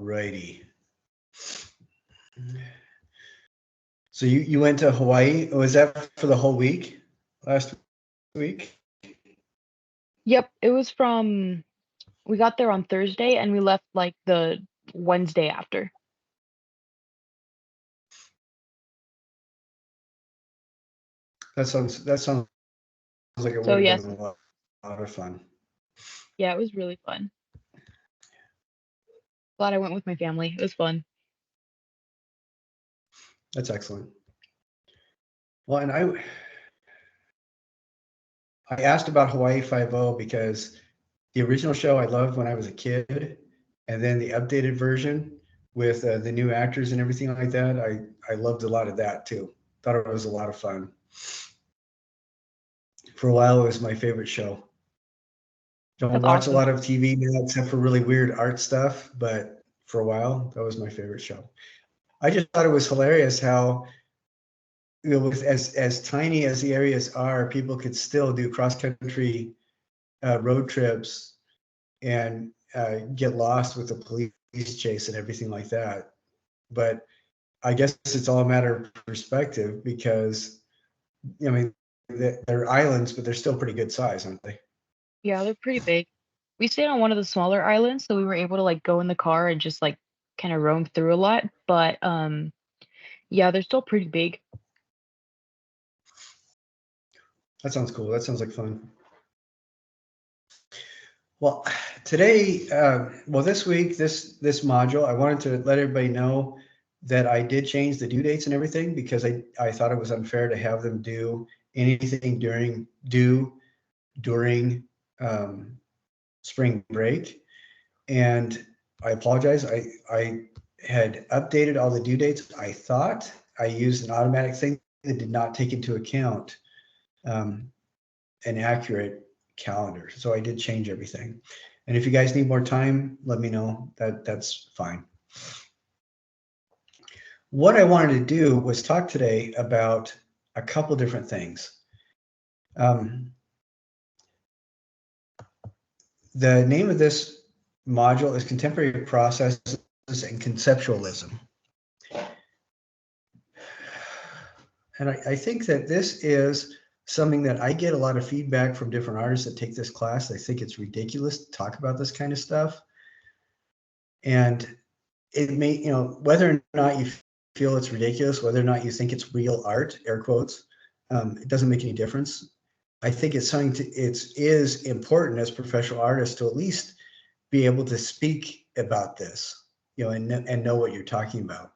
righty. So you went to Hawaii. Was that for the whole week? Last week? Yep, it was from we got there on Thursday and we left like the Wednesday after. That sounds like it So would have yes, been a lot of fun. yeah, it was really fun. Glad I went with my family. It was fun. That's excellent. Well, and I asked about Hawaii Five-O because the original show I loved when I was a kid, and then the updated version with the new actors and everything like that. I loved a lot of that too. Thought it was a lot of fun. For a while, it was my favorite show. Don't That's watch a awesome. lot of TV now except for really weird art stuff, but for a while, that was my favorite show. I just thought it was hilarious how, with as tiny as the areas are, people could still do cross country road trips and get lost with the police chase and everything like that. But I guess it's all a matter of perspective because, I mean, they're islands, but they're still pretty good size, aren't they? Yeah, they're pretty big. We stayed on one of the smaller islands, so we were able to like go in the car and just like kind of roam through a lot. But yeah, they're still pretty big. That sounds cool. That sounds like fun. Well, today, this week, this module, I wanted to let everybody know that I did change the due dates and everything because I thought it was unfair to have them do anything during um, spring break. And I apologize. I had updated all the due dates. I thought I used an automatic thing that did not take into account um, an accurate calendar. So I did change everything. And if you guys need more time, let me know. That's fine. What I wanted to do was talk today about a couple different things. Um, the name of this module is Contemporary Processes and Conceptualism. And I think that this is something that I get a lot of feedback from different artists that take this class. They think it's ridiculous to talk about this kind of stuff. And it may, whether or not you feel it's ridiculous, whether or not you think it's real art, air quotes, it doesn't make any difference. I think it's something it is important as professional artists to at least be able to speak about this, and know what you're talking about.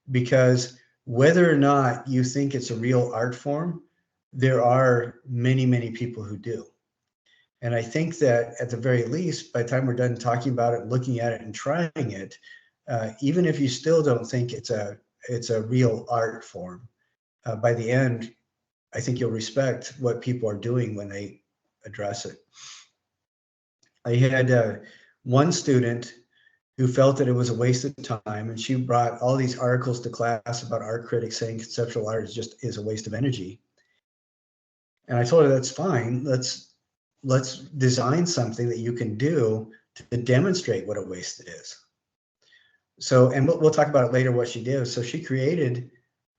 Because whether or not you think it's a real art form, there are many, many people who do. And I think that at the very least, by the time we're done talking about it, looking at it, and trying it, even if you still don't think it's a real art form, by the end, I think you'll respect what people are doing when they address it. I had one student who felt that it was a waste of time, and she brought all these articles to class about art critics saying conceptual art is a waste of energy. And I told her that's fine. Let's design something that you can do to demonstrate what a waste it is. So, and we'll talk about it later what she did. So she created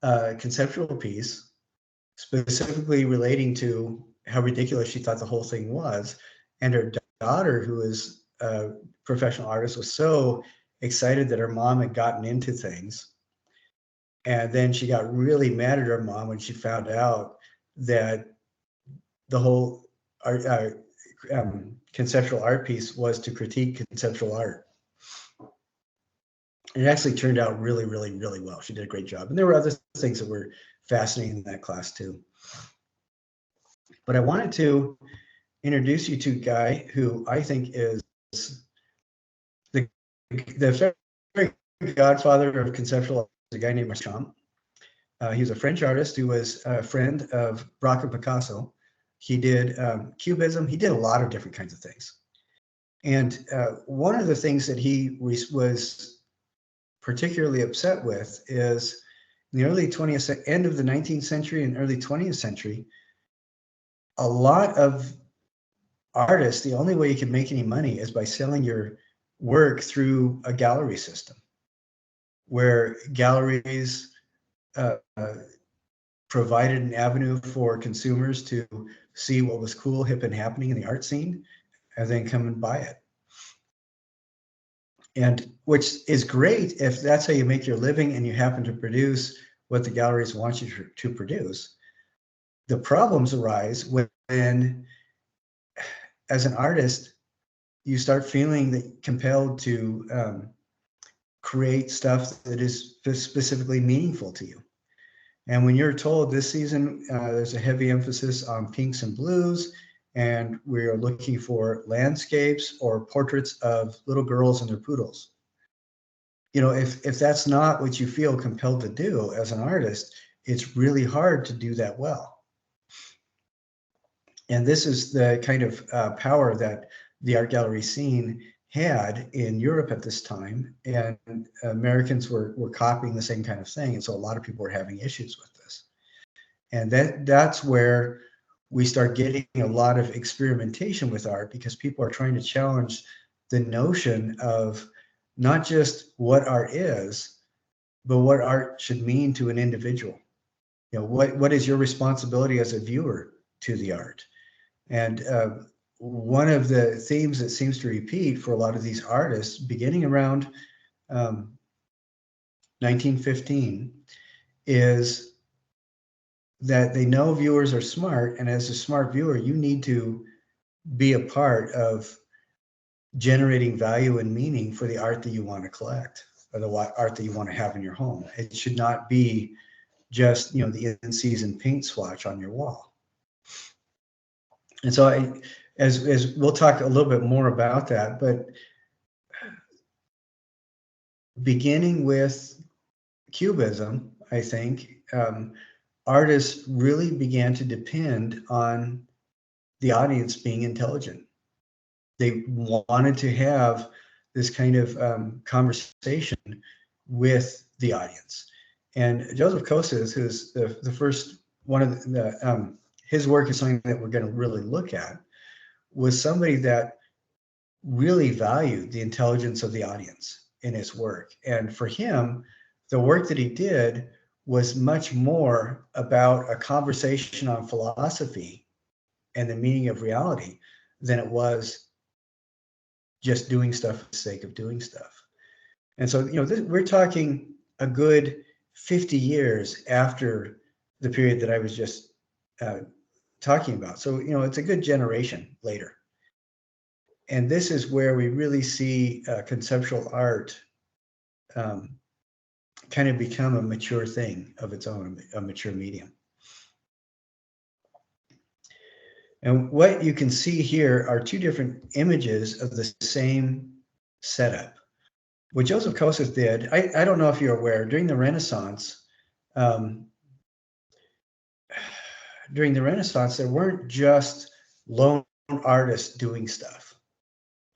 a conceptual piece specifically relating to how ridiculous she thought the whole thing was. And her daughter, who is a professional artist, was so excited that her mom had gotten into things. And then she got really mad at her mom when she found out that the whole art, conceptual art piece was to critique conceptual art. And it actually turned out really, really, really well. She did a great job. And there were other things that were fascinating in that class too. But I wanted to introduce you to a guy who I think is the very godfather of conceptual art, a guy named Duchamp. He was a French artist who was a friend of Braque and Picasso. He did Cubism. He did a lot of different kinds of things. And one of the things that he was particularly upset with is in the early 20th, end of the 19th century and early 20th century, a lot of artists, the only way you could make any money is by selling your work through a gallery system where galleries provided an avenue for consumers to see what was cool, hip, and happening in the art scene, and then come and buy it. And which is great if that's how you make your living and you happen to produce what the galleries want you to produce. The problems arise when, as an artist, you start feeling that compelled to create stuff that is specifically meaningful to you. And when you're told this season, there's a heavy emphasis on pinks and blues, and we are looking for landscapes or portraits of little girls and their poodles. You know, if that's not what you feel compelled to do as an artist, it's really hard to do that well. And this is the kind of power that the art gallery scene had in Europe at this time, and Americans were copying the same kind of thing, and so a lot of people were having issues with this. And that's where we start getting a lot of experimentation with art, because people are trying to challenge the notion of not just what art is, but what art should mean to an individual. You know, what is your responsibility as a viewer to the art? And one of the themes that seems to repeat for a lot of these artists, beginning around 1915, is that they know viewers are smart, and as a smart viewer, you need to be a part of generating value and meaning for the art that you want to collect, or the art that you want to have in your home. It should not be just, you know, the in-season paint swatch on your wall. And so as we'll talk a little bit more about that, but beginning with Cubism, I think artists really began to depend on the audience being intelligent. They wanted to have this kind of conversation with the audience. And Joseph Kosuth, who's the first one of the his work is something that we're going to really look at, was somebody that really valued the intelligence of the audience in his work. And for him, the work that he did was much more about a conversation on philosophy and the meaning of reality than it was just doing stuff for the sake of doing stuff. And so, you know, we're talking a good 50 years after the period that I was just talking about. So, you know, it's a good generation later. And this is where we really see conceptual art kind of become a mature thing of its own, a mature medium. And what you can see here are two different images of the same setup. What Joseph Kosuth did, I don't know if you're aware, during the Renaissance, there weren't just lone artists doing stuff.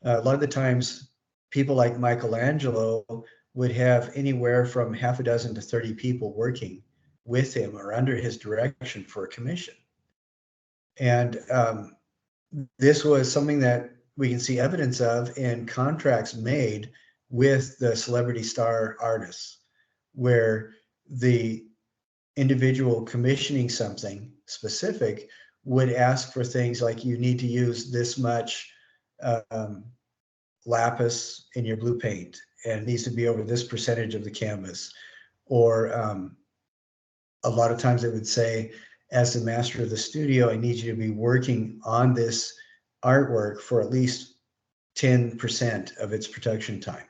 A lot of the times, people like Michelangelo would have anywhere from half a dozen to 30 people working with him or under his direction for a commission. And this was something that we can see evidence of in contracts made with the celebrity star artists, where the individual commissioning something specific would ask for things like, you need to use this much lapis in your blue paint, and it needs to be over this percentage of the canvas. Or a lot of times they would say, as the master of the studio, I need you to be working on this artwork for at least 10% of its production time.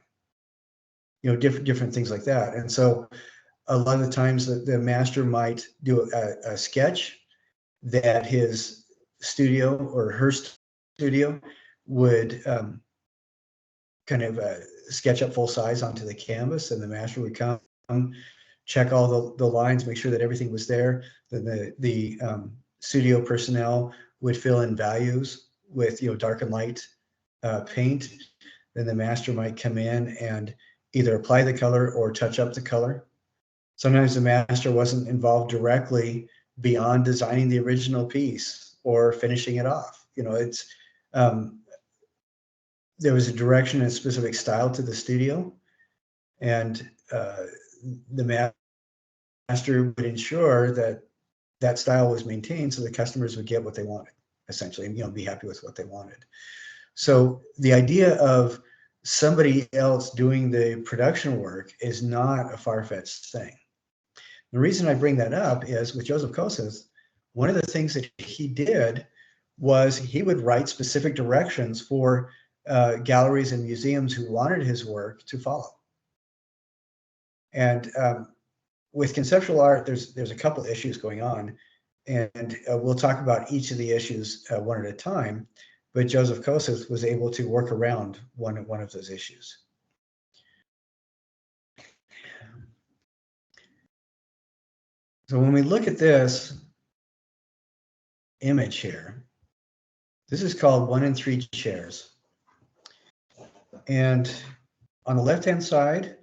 You know, different things like that. And so a lot of the times the master might do a sketch that his studio or her studio would kind of sketch up full size onto the canvas, and the master would come, check all the lines, make sure that everything was there. Then the studio personnel would fill in values with, you know, dark and light paint. Then the master might come in and either apply the color or touch up the color. Sometimes the master wasn't involved directly beyond designing the original piece or finishing it off. You know, it's there was a direction and a specific style to the studio, and the master would ensure that that style was maintained so the customers would get what they wanted, essentially, and be happy with what they wanted. So the idea of somebody else doing the production work is not a far-fetched thing. The reason I bring that up is with Joseph Kosuth, one of the things that he did was he would write specific directions for galleries and museums who wanted his work to follow. And with conceptual art, there's a couple issues going on, and we'll talk about each of the issues one at a time. But Joseph Kosuth was able to work around one of those issues. So when we look at this image here, this is called 1 in 3 chairs. And on the left-hand side,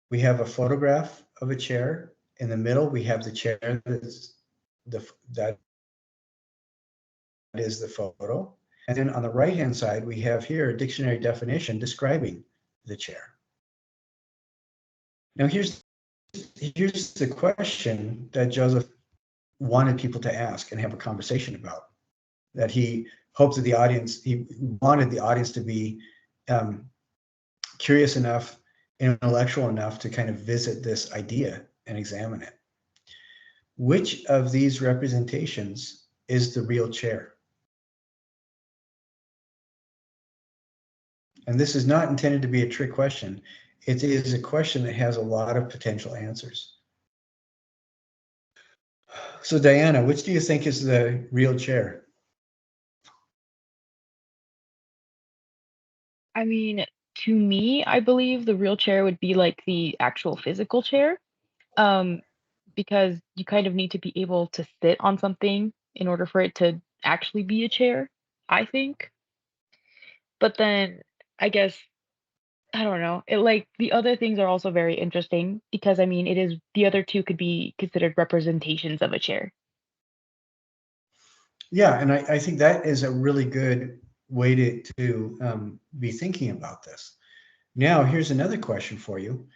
we have a photograph of a chair. In the middle, we have the chair that is the photo. And then on the right-hand side, we have here a dictionary definition describing the chair. Now, here's the question that Joseph wanted people to ask and have a conversation about, that he hoped that he wanted the audience to be curious enough, intellectual enough to kind of visit this idea and examine it. Which of these representations is the real chair? And this is not intended to be a trick question. It is a question that has a lot of potential answers. So Diana, which do you think is the real chair? I mean, to me, I believe the real chair would be like the actual physical chair, because you kind of need to be able to sit on something in order for it to actually be a chair, I think. But then I guess I don't know. It like the other things are also very interesting because I mean, it is the other two could be considered representations of a chair. Yeah, and I think that is a really good way to be thinking about this. Now, here's another question for you.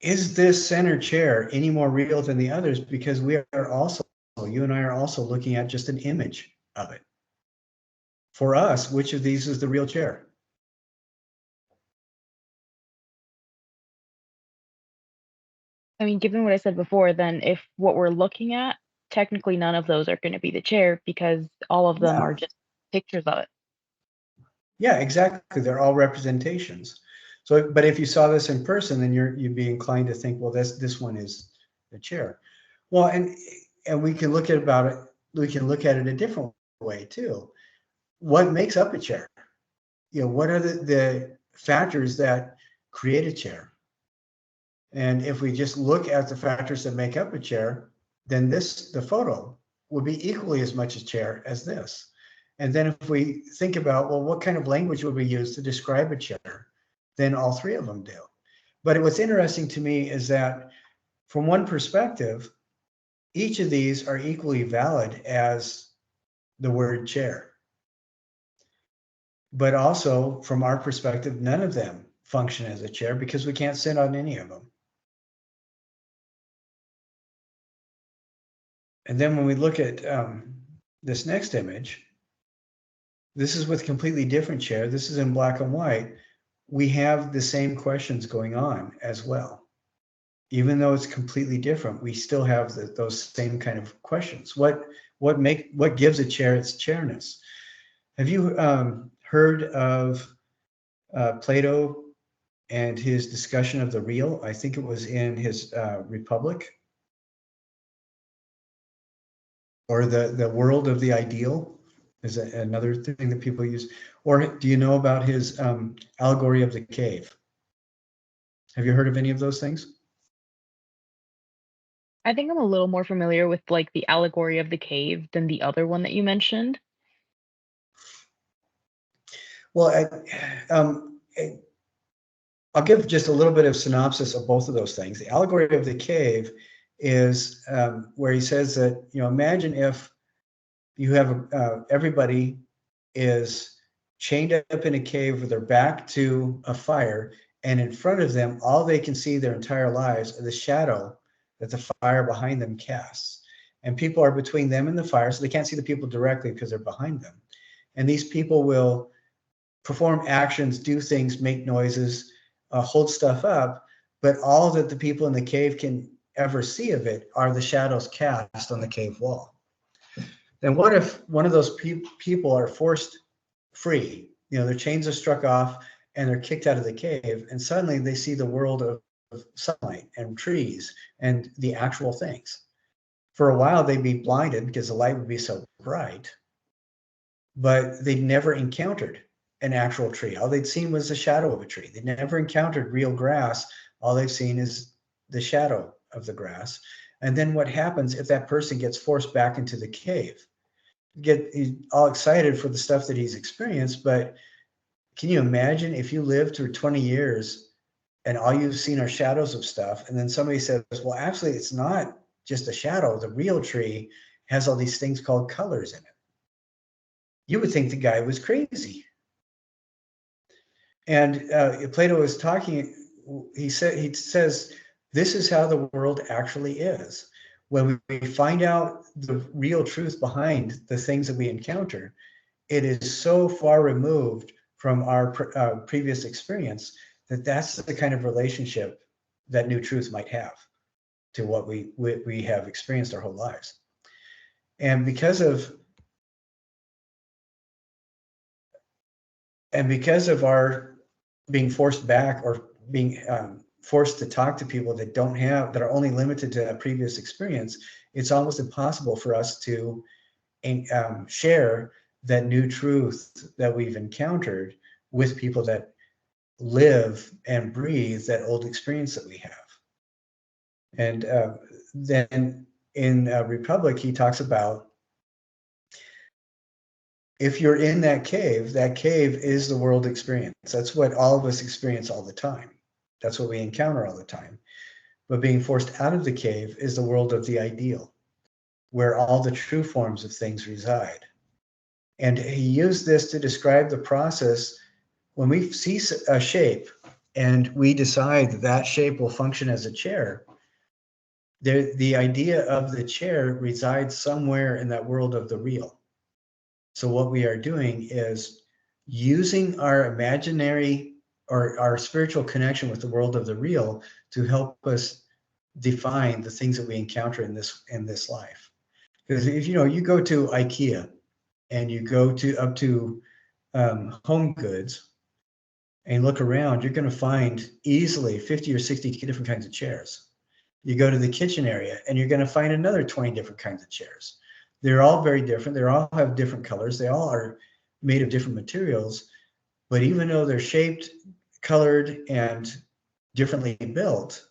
Is this center chair any more real than the others? Because you and I are also looking at just an image of it. For us, which of these is the real chair? I mean, given what I said before, then if what we're looking at, technically none of those are going to be the chair because all of them Yeah. are just pictures of it. Yeah, exactly. They're all representations. So, but if you saw this in person, then you'd be inclined to think, well, this one is the chair. Well, and we can look at it a different way too. What makes up a chair? What are the factors that create a chair? And if we just look at the factors that make up a chair, then the photo would be equally as much a chair as this. And then if we think about, well, what kind of language would we use to describe a chair? Then all three of them do. But what's interesting to me is that from one perspective, each of these are equally valid as the word chair. But also from our perspective, none of them function as a chair because we can't sit on any of them. And then when we look at this next image, this is with completely different chair. This is in black and white. We have the same questions going on as well. Even though it's completely different, we still have those same kind of questions. What gives a chair its chairness? Have you heard of Plato and his discussion of the real? I think it was in his Republic, or the world of the ideal is another thing that people use. Or do you know about his allegory of the cave? Have you heard of any of those things? I think I'm a little more familiar with like the allegory of the cave than the other one that you mentioned. Well, I'll give just a little bit of synopsis of both of those things. The allegory of the cave is where he says that, imagine if you have everybody is chained up in a cave with their back to a fire, and in front of them, all they can see their entire lives are the shadow that the fire behind them casts. And people are between them and the fire, so they can't see the people directly because they're behind them. And these people will perform actions, do things, make noises, hold stuff up, but all that the people in the cave can ever see of it are the shadows cast on the cave wall. Then what if one of those people are forced free? You know, their chains are struck off and they're kicked out of the cave, and suddenly they see the world of sunlight and trees and the actual things. For a while, they'd be blinded because the light would be so bright, but they'd never encountered an actual tree. All they'd seen was the shadow of a tree. They'd never encountered real grass. All they've seen is the shadow of the grass. And then what happens if that person gets forced back into the cave? He's all excited for the stuff that he's experienced, but can you imagine if you lived through 20 years and all you've seen are shadows of stuff, and then somebody says, well, actually, it's not just a shadow. The real tree has all these things called colors in it. You would think the guy was crazy. And Plato is talking, he says, this is how the world actually is. When we find out the real truth behind the things that we encounter, it is so far removed from our previous experience that that's the kind of relationship that new truth might have to what we have experienced our whole lives. And because of our being forced back or being forced to talk to people that are only limited to a previous experience, it's almost impossible for us to share that new truth that we've encountered with people that live and breathe that old experience that we have. And then in Republic, he talks about if you're in that cave is the world experience. That's what all of us experience all the time. That's what we encounter all the time. But being forced out of the cave is the world of the ideal, where all the true forms of things reside. And he used this to describe the process when we see a shape and we decide that shape will function as a chair. The idea of the chair resides somewhere in that world of the real. So what we are doing is using our imaginary or our spiritual connection with the world of the real to help us define the things that we encounter in this life. Because if you go to IKEA and you go up to Home Goods and look around, you're going to find easily 50 or 60 different kinds of chairs. You go to the kitchen area and you're going to find another 20 different kinds of chairs. They're all very different. They all have different colors. They all are made of different materials. But even though they're shaped, colored, and differently built,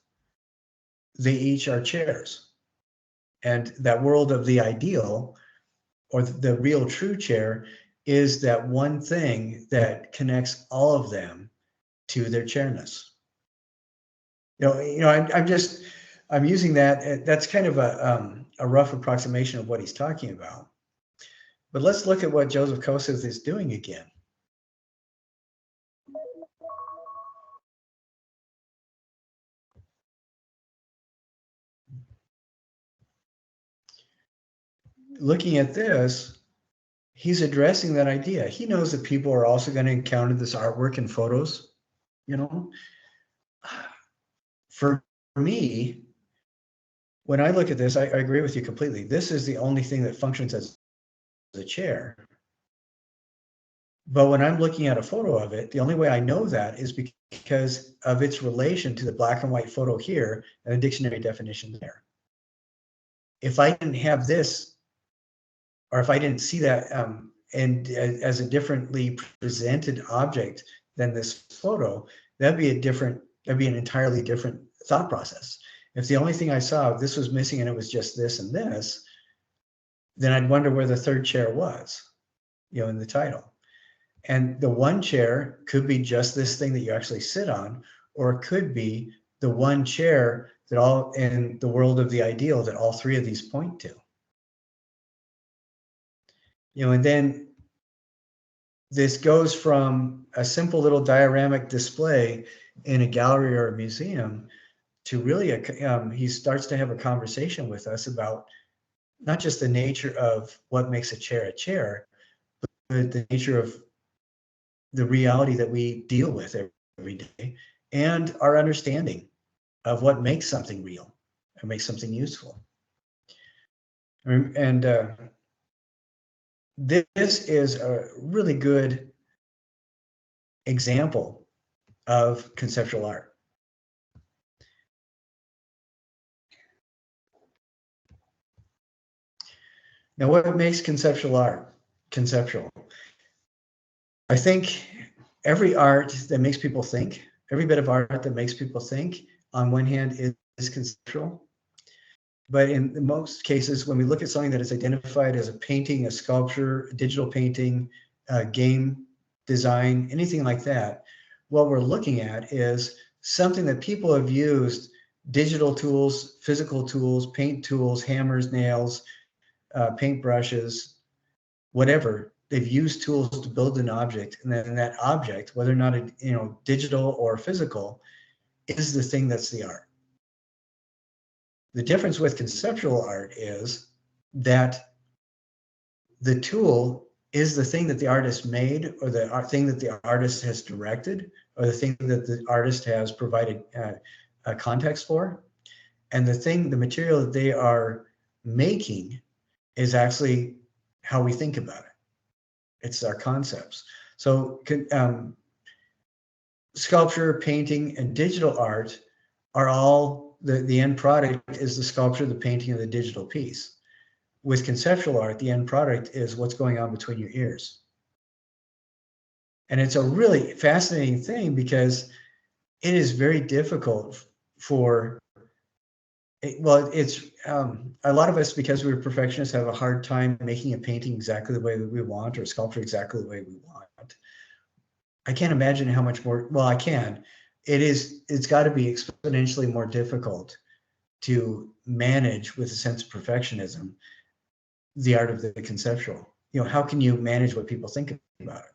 they each are chairs. And that world of the ideal or the real true chair is that one thing that connects all of them to their chairness. I'm using that. That's kind of a rough approximation of what he's talking about. But let's look at what Joseph Kosuth is doing again. Looking at this, he's addressing that idea. He knows that people are also going to encounter this artwork and photos. For me, when I look at this, I agree with you completely. This is the only thing that functions as a chair. But when I'm looking at a photo of it, the only way I know that is because of its relation to the black and white photo here and the dictionary definition there. If I didn't have this, or if I didn't see that and as a differently presented object than this photo, that'd be an entirely different thought process. If the only thing I saw, this was missing and it was just this and this, then I'd wonder where the third chair was, in the title. And the one chair could be just this thing that you actually sit on, or it could be the one chair that all in the world of the ideal that all three of these point to. And then this goes from a simple little dioramic display in a gallery or a museum to really he starts to have a conversation with us about not just the nature of what makes a chair, but the nature of the reality that we deal with every day and our understanding of what makes something real and makes something useful. And this is a really good example of conceptual art. Now, what makes conceptual art conceptual? I think every art that makes people think, every bit of art that makes people think, on one hand, is conceptual. But in most cases, when we look at something that is identified as a painting, a sculpture, a digital painting, a game design, anything like that, what we're looking at is something that people have used digital tools, physical tools, paint tools, hammers, nails, paint brushes, whatever. They've used tools to build an object, and then that object, whether or not it, digital or physical, is the thing that's the art. The difference with conceptual art is that the tool is the thing that the artist made, or the thing that the artist has directed, or the thing that the artist has provided a context for. And the material that they are making is actually how we think about it. It's our concepts. So sculpture, painting, and digital art are all, the end product is the sculpture, the painting, and the digital piece. With conceptual art, the end product is what's going on between your ears. And it's a really fascinating thing because it is very difficult for, it's a lot of us, because we're perfectionists, have a hard time making a painting exactly the way that we want, or a sculpture exactly the way we want. I can't imagine how much more, well, I can. It's got to be exponentially more difficult to manage with a sense of perfectionism the art of the conceptual. How can you manage what people think about it?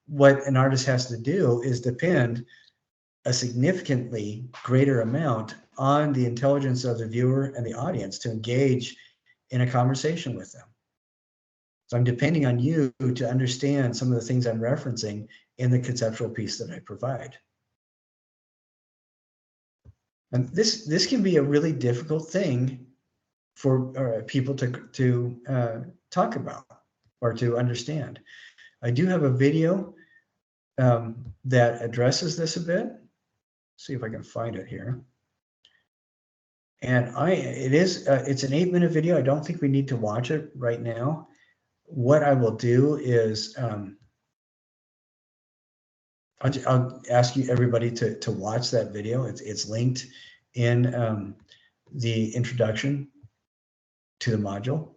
What an artist has to do is depend a significantly greater amount on the intelligence of the viewer and the audience to engage in a conversation with them. So I'm depending on you to understand some of the things I'm referencing in the conceptual piece that I provide. And this can be a really difficult thing for people to talk about or to understand. I do have a video that addresses this a bit. See if I can find it here. And it's an 8-minute video. I don't think we need to watch it right now. What I will do is I'll ask you everybody to watch that video. It's linked in the introduction to the module.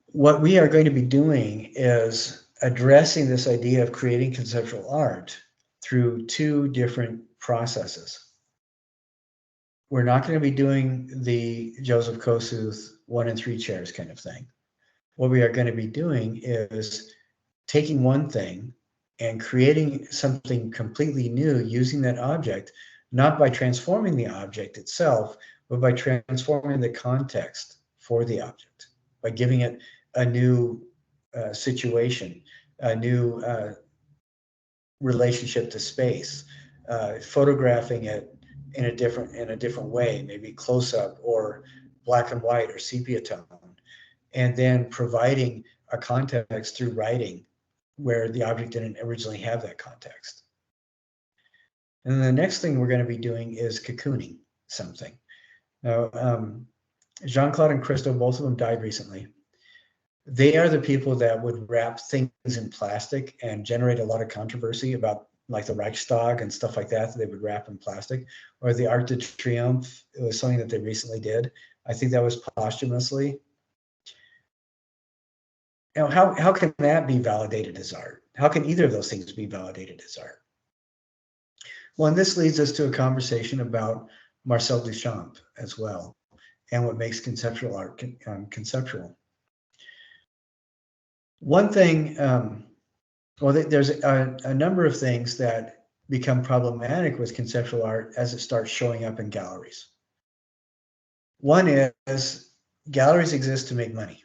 What we are going to be doing is addressing this idea of creating conceptual art through 2 different processes. We're not going to be doing the Joseph Kosuth 1 and 3 chairs kind of thing. What we are going to be doing is taking one thing and creating something completely new using that object, not by transforming the object itself, but by transforming the context for the object, by giving it a new situation, a new relationship to space, photographing it in a different way, maybe close up or black and white or sepia tone, and then providing a context through writing where the object didn't originally have that context. And then the next thing we're going to be doing is cocooning something. Now, Jeanne-Claude and Christo, both of them died recently. They are the people that would wrap things in plastic and generate a lot of controversy about, like, the Reichstag and stuff like that they would wrap in plastic, or the Arc de Triomphe. It was something that they recently did. I think that was posthumously. How can that be validated as art? How can either of those things be validated as art? Well, and this leads us to a conversation about Marcel Duchamp as well, and what makes conceptual art conceptual. One thing, well, there's a number of things that become problematic with conceptual art as it starts showing up in galleries. One is galleries exist to make money.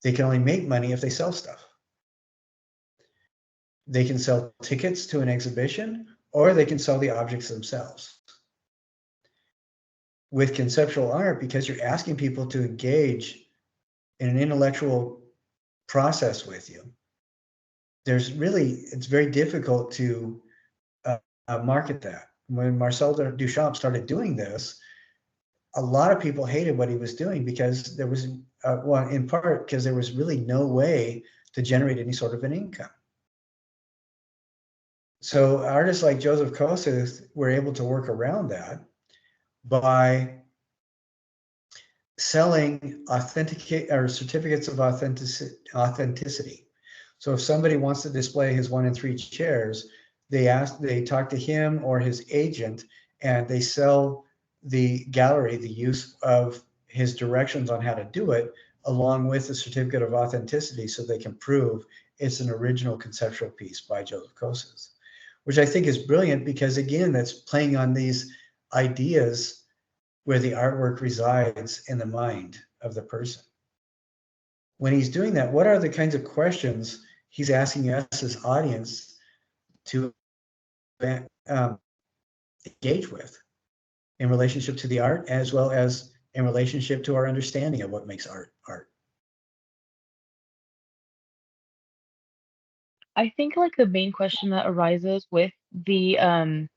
They can only make money if they sell stuff. They can sell tickets to an exhibition, or they can sell the objects themselves. With conceptual art, because you're asking people to engage in an intellectual process with you, it's very difficult to market that. When Marcel Duchamp started doing this, a lot of people hated what he was doing because there was, well, in part because there was really no way to generate any sort of an income. So artists like Joseph Kosuth were able to work around that by selling authenticate or certificates of authenticity. So if somebody wants to display his 1 in 3 chairs, they talk to him or his agent, and they sell the gallery the use of his directions on how to do it, along with a certificate of authenticity, so they can prove it's an original conceptual piece by Joseph Kosuth, which I think is brilliant because, again, that's playing on these ideas where the artwork resides in the mind of the person. When he's doing that, what are the kinds of questions he's asking us as audience to engage with in relationship to the art, as well as in relationship to our understanding of what makes art art? I think like the main question that arises with the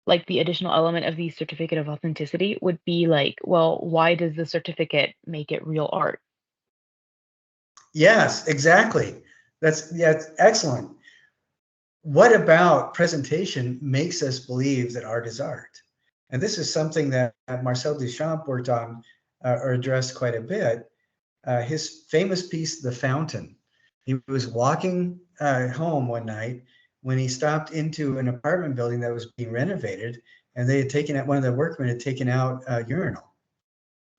like the additional element of the certificate of authenticity would be like, well, why does the certificate make it real art? Yes, exactly. That's excellent. What about presentation makes us believe that art is art? And this is something that Marcel Duchamp worked on or addressed quite a bit. His famous piece, The Fountain. He was walking home one night when he stopped into an apartment building that was being renovated, and they had taken out, one of the workmen had taken out a urinal.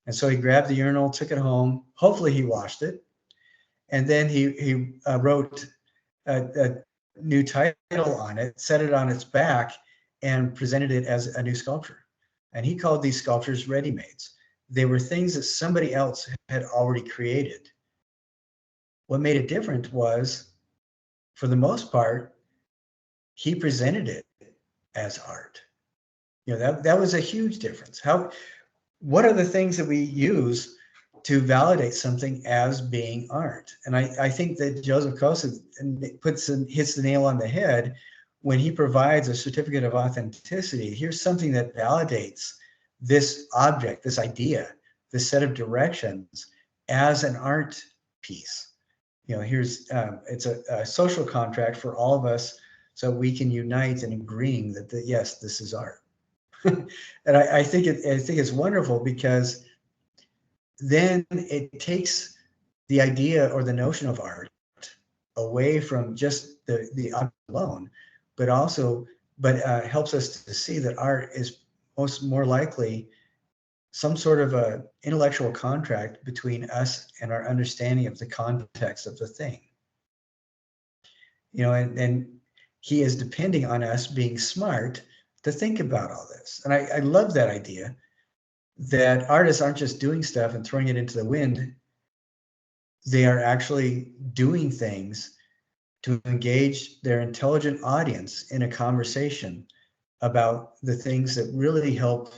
And so he grabbed the urinal, took it home. Hopefully he washed it. And then he wrote a new title on it, set it on its back, and presented it as a new sculpture. And he called these sculptures Readymades. They were things that somebody else had already created. What made it different was, for the most part, he presented it as art. That was a huge difference. What are the things that we use to validate something as being art? And I think that Joseph Kosuth hits the nail on the head when he provides a certificate of authenticity. Here's something that validates this object, this idea, this set of directions as an art piece. Here's it's a social contract for all of us, so we can unite in agreeing that yes, this is art. And I think it's wonderful because then it takes the idea or the notion of art away from just the object alone, but helps us to see that art is more likely some sort of a intellectual contract between us and our understanding of the context of the thing. And he is depending on us being smart to think about all this. And I love that idea that artists aren't just doing stuff and throwing it into the wind. They are actually doing things to engage their intelligent audience in a conversation about the things that really help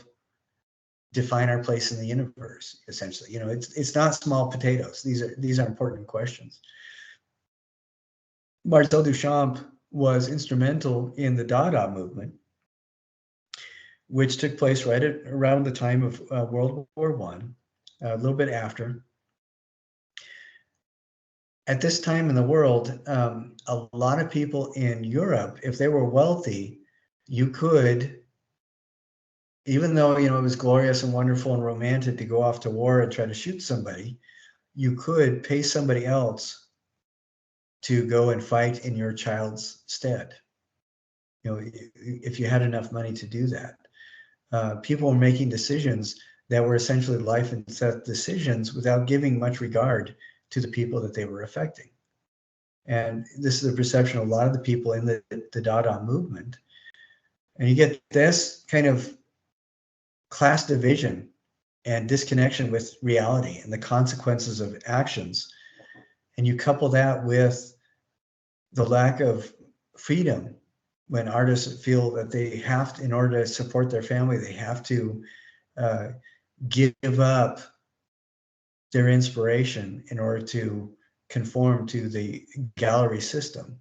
define our place in the universe, essentially. It's not small potatoes. These are important questions. Marcel Duchamp was instrumental in the Dada movement, which took place right around the time of World War I, a little bit after. At this time in the world, a lot of people in Europe, if they were wealthy, you could, even though it was glorious and wonderful and romantic to go off to war and try to shoot somebody, you could pay somebody else to go and fight in your child's stead. If you had enough money to do that. People were making decisions that were essentially life and death decisions without giving much regard to the people that they were affecting. And this is the perception of a lot of the people in the Dada movement. And you get this kind of class division and disconnection with reality and the consequences of actions. And you couple that with the lack of freedom when artists feel that they have to, in order to support their family, they have to give up their inspiration in order to conform to the gallery system.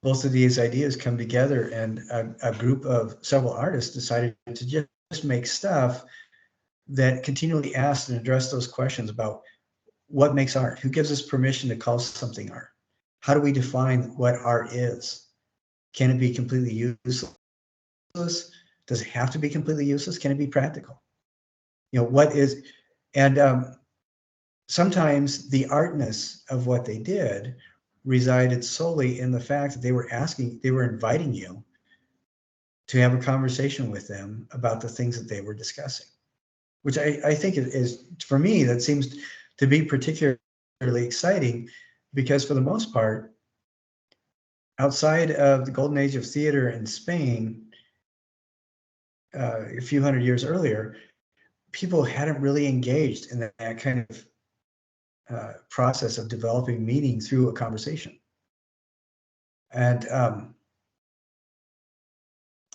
Both of these ideas come together, and a group of several artists decided to just make stuff that continually asked and addressed those questions about what makes art? Who gives us permission to call something art? How do we define what art is? Can it be completely useless? Does it have to be completely useless? Can it be practical? You know, what is, and sometimes the artness of what they did resided solely in the fact that they were inviting you to have a conversation with them about the things that they were discussing, which I think is, for me, that seems to be particularly exciting, because for the most part, outside of the golden age of theater in Spain, a few hundred years earlier, people hadn't really engaged in that kind of process of developing meaning through a conversation. And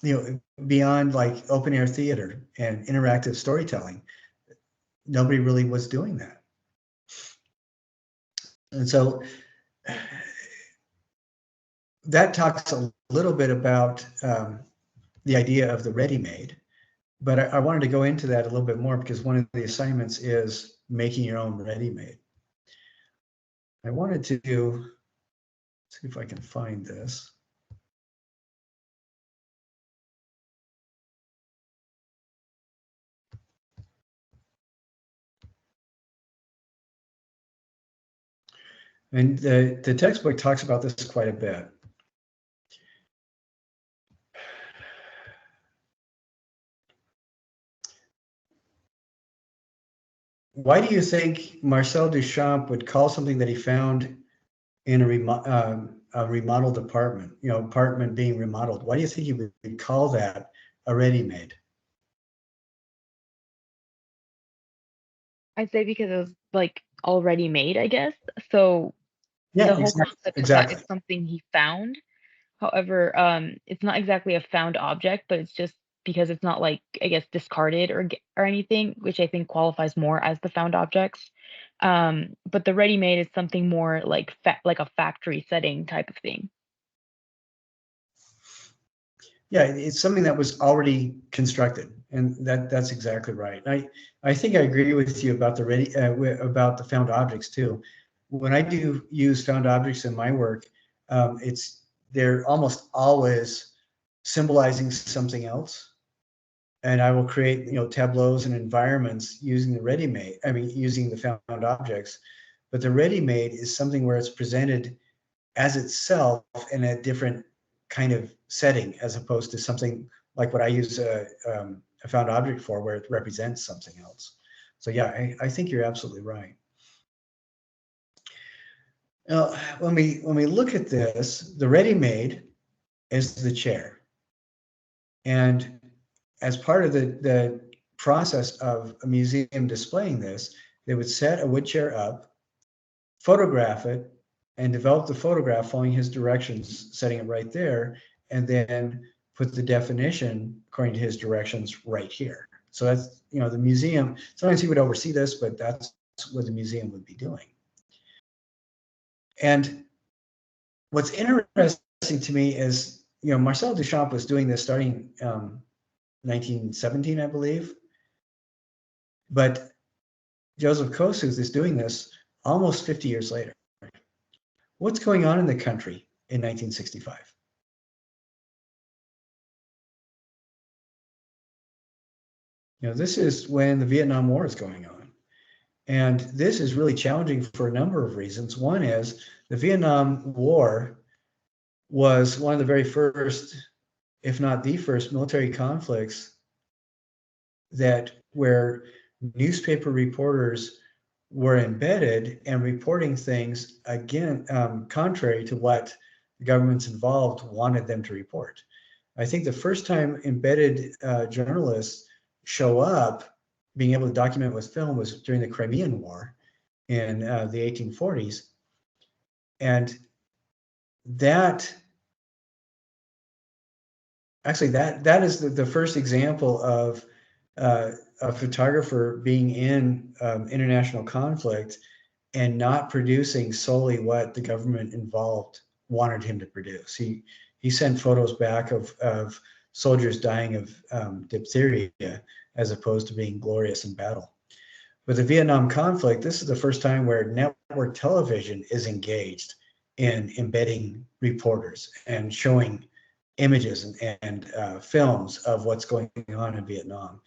you know, beyond like open air theater and interactive storytelling, nobody really was doing that. And so that talks a little bit about the idea of the ready-made, but I wanted to go into that a little bit more because one of the assignments is making your own ready-made. I wanted to see if I can find this. And the textbook talks about this quite a bit. Why do you think Marcel Duchamp would call something that he found in a remodeled apartment, you know, apartment being remodeled? Why do you think he would call that a ready-made? I'd say because it was like already made, I guess. So Yeah, the whole concept is that exactly. it's something he found. However, it's not exactly a found object, but it's just because it's not like, I guess, discarded or anything, which I think qualifies more as the found objects. But the ready-made is something more like like a factory setting type of thing. Yeah, it's something that was already constructed, and that's exactly right. I think I agree with you about about the found objects too. When I do use found objects in my work, they're almost always symbolizing something else, and I will create, you know, tableaus and environments using the ready-made. I mean, using the found objects, but the ready-made is something where it's presented as itself in a different kind of setting, as opposed to something like what I use a found object for, where it represents something else. So yeah, I think you're absolutely right. Now, when we look at this, the ready-made is the chair, and as part of the process of a museum displaying this, they would set a wood chair up, photograph it, and develop the photograph following his directions, setting it right there, and then put the definition according to his directions right here. So that's, you know, the museum, sometimes he would oversee this, but that's what the museum would be doing. And what's interesting to me is, you know, Marcel Duchamp was doing this starting 1917, I believe, but Joseph Kosuth is doing this almost 50 years later. What's going on in the country in 1965? You know, this is when the Vietnam War is going on. And this is really challenging for a number of reasons. One is the Vietnam War was one of the very first, if not the first, military conflicts where newspaper reporters were embedded and reporting things, again, contrary to what the governments involved wanted them to report. I think the first time embedded journalists show up being able to document with film was during the Crimean War in the 1840s. And that actually that is the first example of a photographer being in international conflict and not producing solely what the government involved wanted him to produce. He sent photos back of soldiers dying of diphtheria as opposed to being glorious in battle. With the Vietnam conflict, this is the first time where network television is engaged in embedding reporters and showing images and films of what's going on in Vietnam.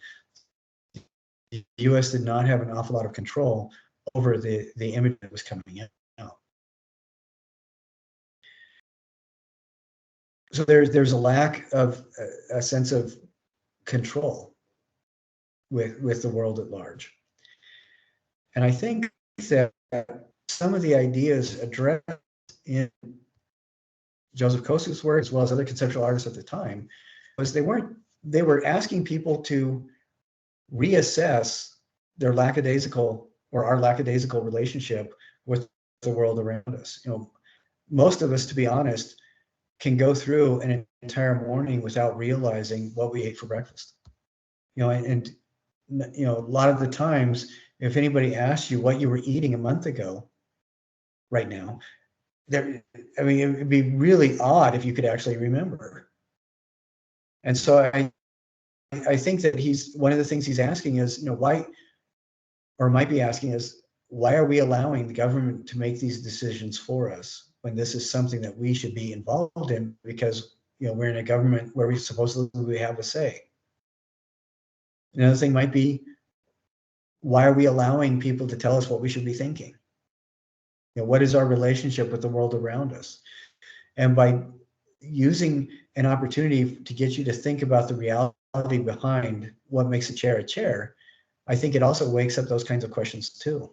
The U.S. did not have an awful lot of control over the image that was coming out. So there's a lack of a sense of control with the world at large. And I think that some of the ideas addressed in Joseph Kosuth's work, as well as other conceptual artists at the time, was they were asking people to reassess their lackadaisical or our lackadaisical relationship with the world around us. You know, most of us, to be honest, can go through an entire morning without realizing what we ate for breakfast. You know, and you know, a lot of the times, if anybody asked you what you were eating a month ago, right now, I mean, it'd be really odd if you could actually remember. And so I think that one of the things he's asking is, you know, why, or might be asking is, why are we allowing the government to make these decisions for us when this is something that we should be involved in, because, you know, we're in a government where we supposedly have a say. Another thing might be, why are we allowing people to tell us what we should be thinking? You know, what is our relationship with the world around us? And by using an opportunity to get you to think about the reality behind what makes a chair, I think it also wakes up those kinds of questions too.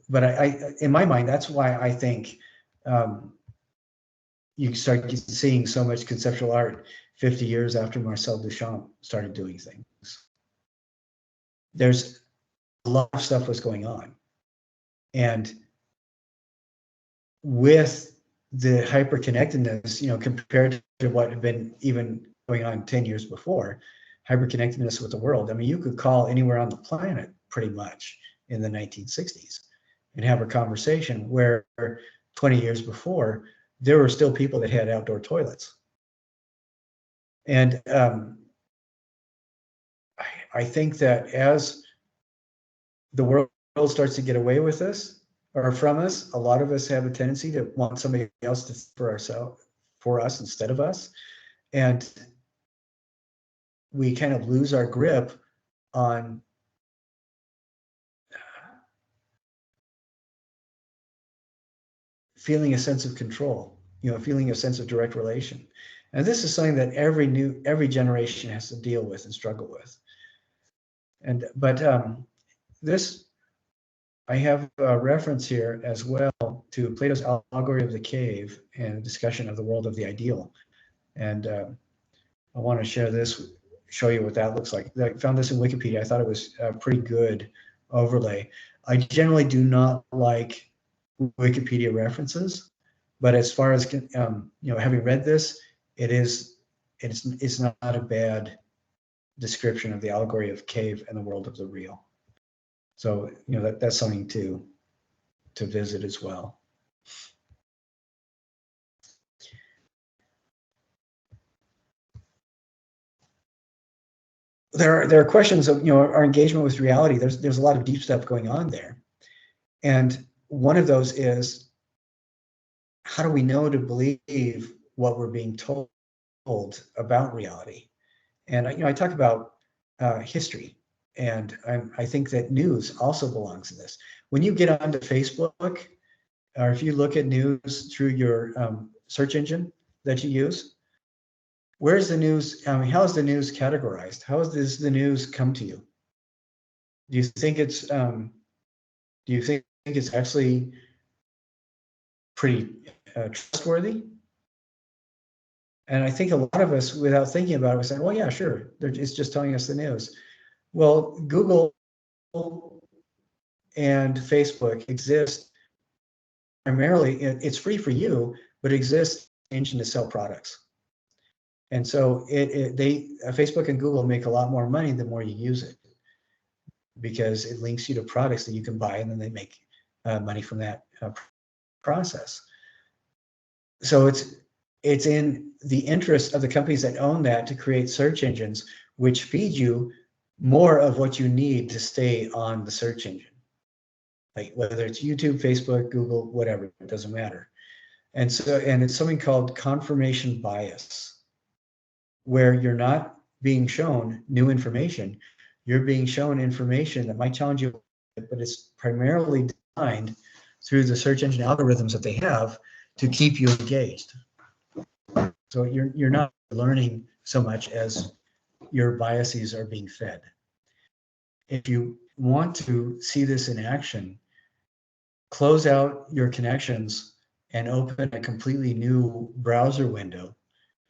But I in my mind, that's why I think you start seeing so much conceptual art 50 years after Marcel Duchamp started doing things. There's a lot of stuff was going on. And with the hyperconnectedness, you know, compared to what had been even going on 10 years before, hyperconnectedness with the world. I mean, you could call anywhere on the planet pretty much in the 1960s and have a conversation, where 20 years before, there were still people that had outdoor toilets. And I think that as the world starts to get away with this or from us, a lot of us have a tendency to want somebody else to for us instead of us. And we kind of lose our grip on feeling a sense of control, you know, feeling a sense of direct relation. And this is something that every generation has to deal with and struggle with. But this, I have a reference here as well to Plato's Allegory of the Cave and a discussion of the world of the ideal. And I want to show you what that looks like. I found this in Wikipedia. I thought it was a pretty good overlay. I generally do not like Wikipedia references, but as far as you know, having read this, it's not a bad description of the allegory of cave and the world of the real. So, you know, that's something to visit as well. There are questions of, you know, our engagement with reality. There's a lot of deep stuff going on there, and one of those is, how do we know to believe what we're being told about reality? And you know, I talk about history, and I think that news also belongs in this. When you get onto Facebook, or if you look at news through your search engine that you use, where's the news? I mean, how is the news categorized? How does the news come to you? Do you think it's actually pretty trustworthy? And I think a lot of us, without thinking about it, we say, well, yeah, sure, it's just telling us the news. Well, Google and Facebook exist primarily, it's free for you, but exists engine to sell products. And so Facebook and Google make a lot more money the more you use it, because it links you to products that you can buy, and then they make money from that process. So it's in the interest of the companies that own that to create search engines which feed you more of what you need to stay on the search engine. Like whether it's YouTube, Facebook, Google, whatever, it doesn't matter. And it's something called confirmation bias, where you're not being shown new information. You're being shown information that might challenge you, but it's primarily designed through the search engine algorithms that they have to keep you engaged. So you're not learning so much as your biases are being fed. If you want to see this in action, close out your connections and open a completely new browser window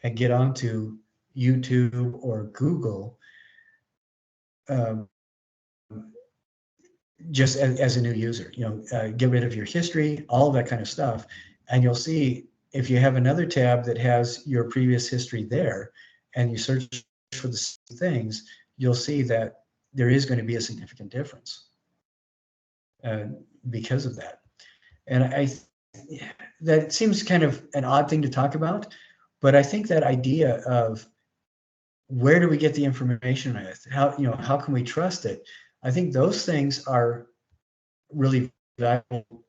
and get onto YouTube or Google, just as a new user. Get rid of your history, all of that kind of stuff, and you'll see if you have another tab that has your previous history there, and you search for the same things, you'll see that there is going to be a significant difference because of that. And that seems kind of an odd thing to talk about, but I think that idea of where do we get the information with? How can we trust it? I think those things are really valuable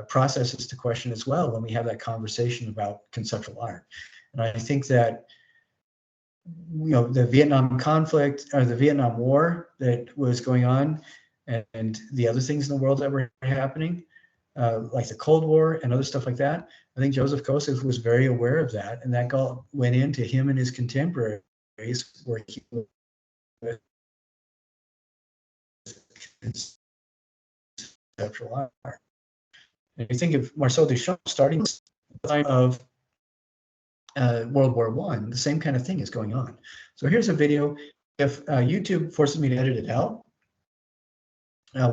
processes to question as well when we have that conversation about conceptual art. And I think that the Vietnam conflict or the Vietnam War that was going on, and the other things in the world that were happening, like the Cold War and other stuff like that. I think Joseph Kosuth was very aware of that, and that went into him and his contemporaries working with conceptual art. And you think of Marcel Duchamp starting the time of World War I, the same kind of thing is going on. So here's a video. If YouTube forces me to edit it out,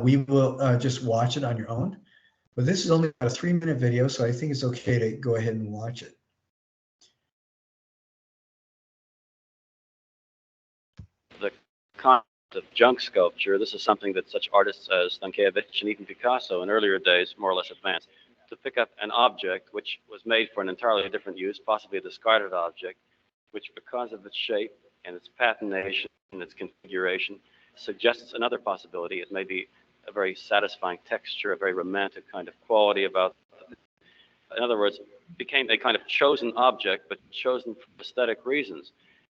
we will just watch it on your own. But this is only about a 3-minute video, so I think it's okay to go ahead and watch it. The concept of junk sculpture, this is something that such artists as Stankiewicz and even Picasso in earlier days more or less advanced. To pick up an object which was made for an entirely different use, possibly a discarded object, which because of its shape and its patination and its configuration suggests another possibility. It may be a very satisfying texture, a very romantic kind of quality about it. In other words, became a kind of chosen object, but chosen for aesthetic reasons.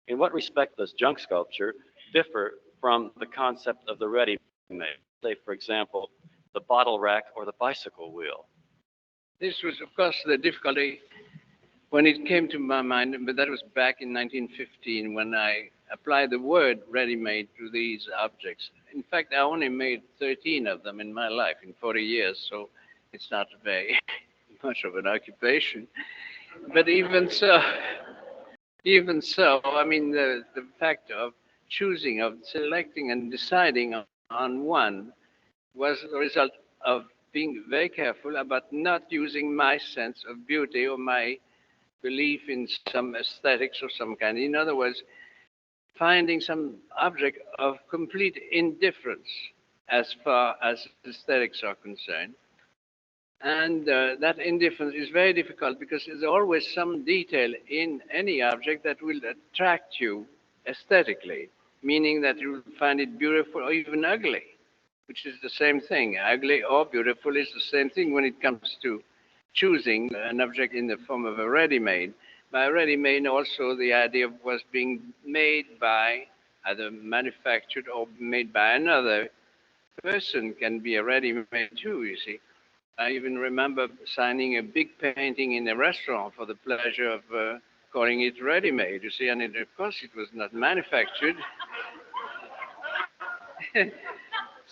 In what respect does junk sculpture differ from the concept of the ready-made? Say, for example, the bottle rack or the bicycle wheel. This was, of course, the difficulty when it came to my mind, but that was back in 1915 when I applied the word ready-made to these objects. In fact, I only made 13 of them in my life, in 40 years, so it's not very much of an occupation. But even so, I mean, the fact of choosing, of selecting and deciding on one was the result of being very careful about not using my sense of beauty or my belief in some aesthetics of some kind. In other words, finding some object of complete indifference as far as aesthetics are concerned. And that indifference is very difficult because there's always some detail in any object that will attract you aesthetically, meaning that you will find it beautiful or even ugly, which is the same thing. Ugly or beautiful is the same thing when it comes to choosing an object in the form of a ready-made. By ready-made, also the idea was being made by either manufactured or made by another person can be a ready-made too, you see. I even remember signing a big painting in a restaurant for the pleasure of calling it ready-made, you see, and of course it was not manufactured.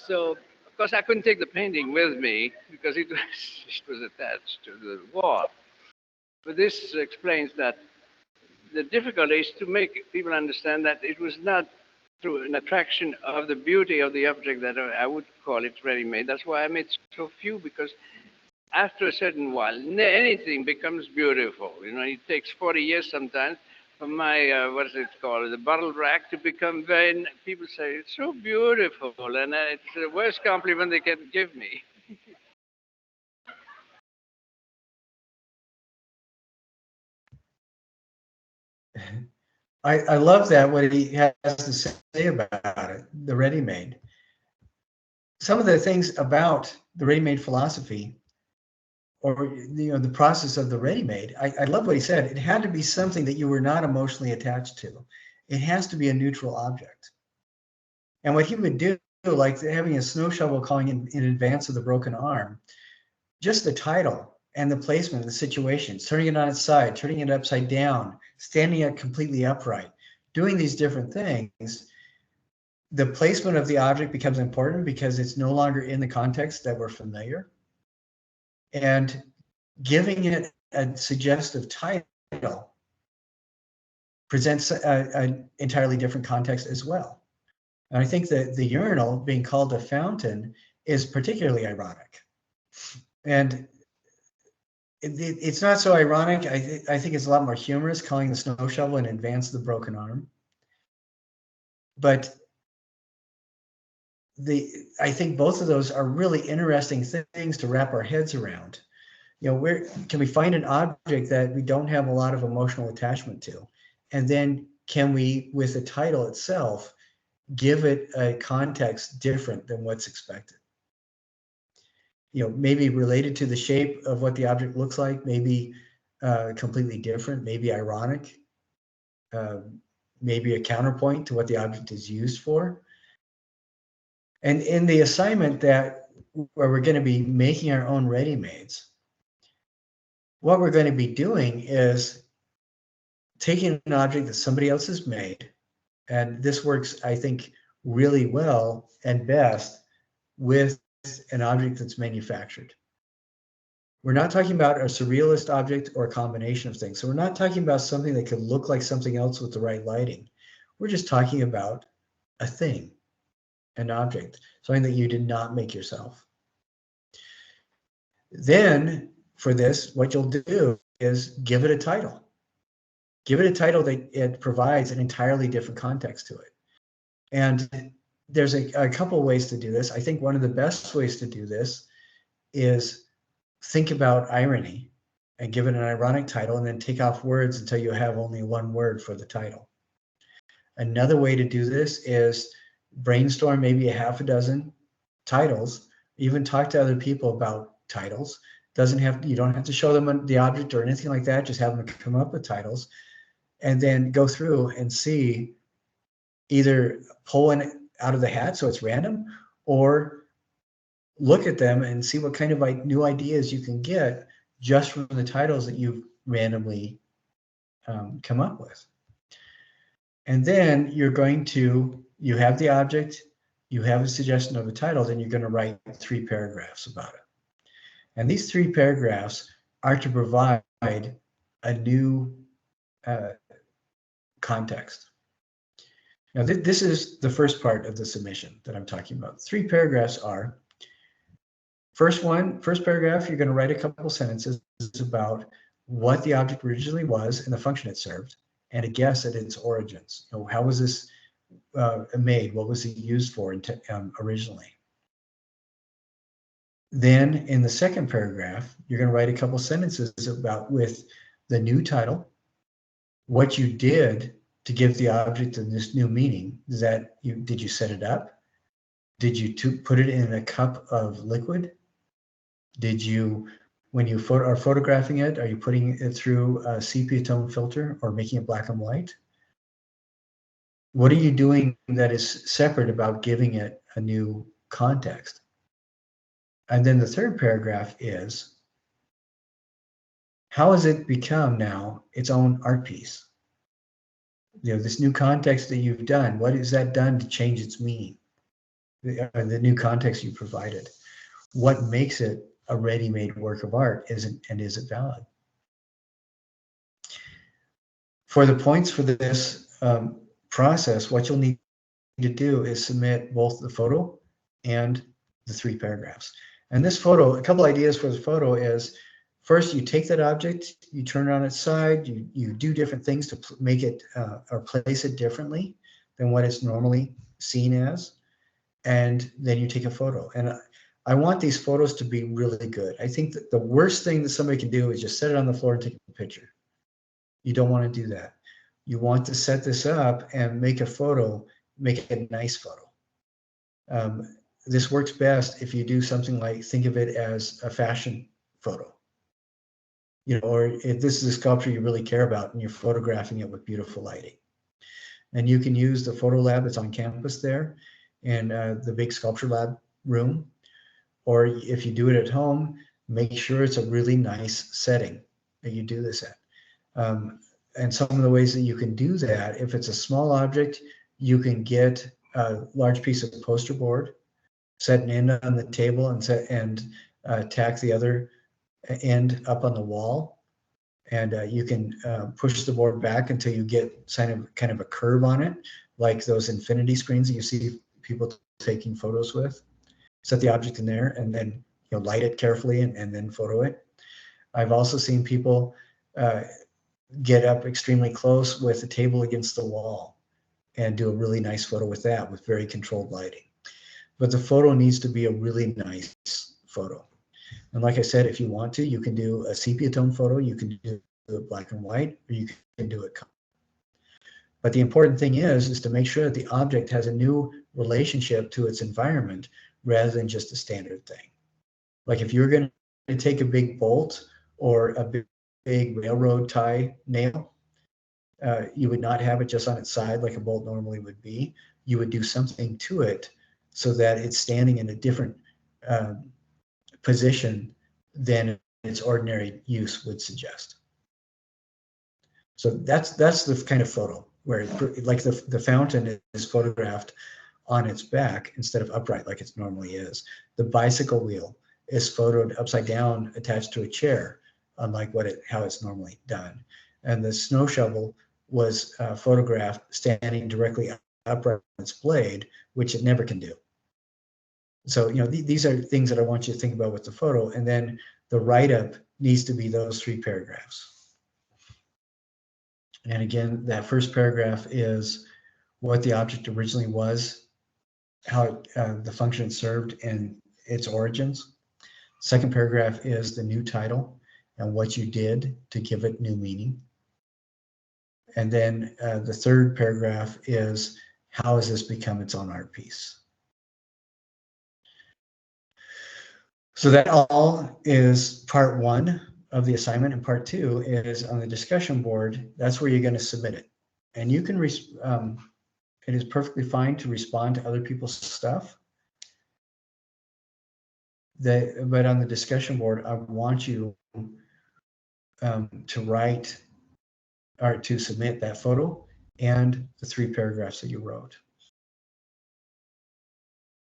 So, of course, I couldn't take the painting with me because it was attached to the wall. But this explains that the difficulty is to make people understand that it was not through an attraction of the beauty of the object that I would call it ready-made. That's why I made so few, because after a certain while, anything becomes beautiful. You know, it takes 40 years sometimes for my, what is it called, the bottle rack to become very, people say, it's so beautiful. And it's the worst compliment they can give me. I love that, what he has to say about it, the ready-made. Some of the things about the ready-made philosophy, or the process of the ready-made, I love what he said. It had to be something that you were not emotionally attached to. It has to be a neutral object. And what he would do, like having a snow shovel calling in advance of the broken arm, just the title and the placement of the situation, turning it on its side, turning it upside down, standing it completely upright, doing these different things, the placement of the object becomes important because it's no longer in the context that we're familiar. And giving it a suggestive title presents an entirely different context as well. And I think that the urinal being called a fountain is particularly ironic. And it's not so ironic. I think it's a lot more humorous calling the snow shovel in advance of the broken arm. But I think both of those are really interesting things to wrap our heads around. Where can we find an object that we don't have a lot of emotional attachment to? And then can we, with the title itself, give it a context different than what's expected? Maybe related to the shape of what the object looks like, maybe completely different, maybe ironic, maybe a counterpoint to what the object is used for. And in the assignment where we're going to be making our own ready-mades, what we're going to be doing is taking an object that somebody else has made, and this works, I think, really well and best with an object that's manufactured. We're not talking about a surrealist object or a combination of things. So we're not talking about something that could look like something else with the right lighting. We're just talking about a thing, an object, something that you did not make yourself. Then for this, what you'll do is give it a title. Give it a title that it provides an entirely different context to it. And there's a couple ways to do this. I think one of the best ways to do this is think about irony and give it an ironic title, and then take off words until you have only one word for the title. Another way to do this is brainstorm maybe a half a dozen titles, even talk to other people about titles. You don't have to show them the object or anything like that, just have them come up with titles, and then go through and see, either pull one out of the hat so it's random, or look at them and see what kind of new ideas you can get just from the titles that you've randomly come up with. And then you have the object, you have a suggestion of a title, then you're going to write 3 paragraphs about it. And these 3 paragraphs are to provide a new context. Now, this is the first part of the submission that I'm talking about. 3 paragraphs are: first paragraph, you're going to write a couple sentences about what the object originally was and the function it served, and a guess at its origins. How was this made? What was it used for originally? Then in the second paragraph, you're going to write a couple sentences about, with the new title, what you did to give the object this new meaning. Did you set it up? Did you put it in a cup of liquid? Did you, when you are photographing it, are you putting it through a sepia tone filter or making it black and white? What are you doing that is separate about giving it a new context? And then the third paragraph is, how has it become now its own art piece? This new context that you've done, what has that done to change its meaning? the new context you provided. What makes it a ready-made work of art? Is it valid? For the points for this process, what you'll need to do is submit both the photo and the 3 paragraphs. And this photo, a couple ideas for the photo is, first you take that object, you turn it on its side, you do different things to make it or place it differently than what it's normally seen as, and then you take a photo. And I want these photos to be really good. I think that the worst thing that somebody can do is just set it on the floor and take a picture. You don't want to do that. You want to set this up and make a photo, make a nice photo. This works best if you do something like, think of it as a fashion photo. You know, or if this is a sculpture you really care about and you're photographing it with beautiful lighting. And you can use the photo lab that's on campus there in the big sculpture lab room. Or if you do it at home, make sure it's a really nice setting that you do this at. And some of the ways that you can do that, if it's a small object, you can get a large piece of poster board, set an end on the table and tack the other end up on the wall. And you can push the board back until you get kind of a curve on it, like those infinity screens that you see people taking photos with. Set the object in there and then light it carefully and then photo it. I've also seen people get up extremely close with the table against the wall and do a really nice photo with that with very controlled lighting. But the photo needs to be a really nice photo. And like I said, if you want to, you can do a sepia tone photo, you can do it black and white, or you can do it color. But the important thing is to make sure that the object has a new relationship to its environment rather than just a standard thing. Like if you're going to take a big bolt or a big railroad tie nail, you would not have it just on its side like a bolt normally would be. You would do something to it so that it's standing in a different position than its ordinary use would suggest. So that's the kind of photo where like the fountain is photographed on its back instead of upright like it normally is. The bicycle wheel is photoed upside down attached to a chair, unlike how it's normally done. And the snow shovel was photographed standing directly upright on its blade, which it never can do. So, these are things that I want you to think about with the photo. And then the write-up needs to be those 3 paragraphs. And again, that first paragraph is what the object originally was, how the function it served, and its origins. Second paragraph is the new title and what you did to give it new meaning. And then the third paragraph is how has this become its own art piece? So that all is part 1 of the assignment, and part 2 is on the discussion board. That's where you're going to submit it. And you can, it is perfectly fine to respond to other people's stuff. But on the discussion board, I want you to write or to submit that photo and the 3 paragraphs that you wrote.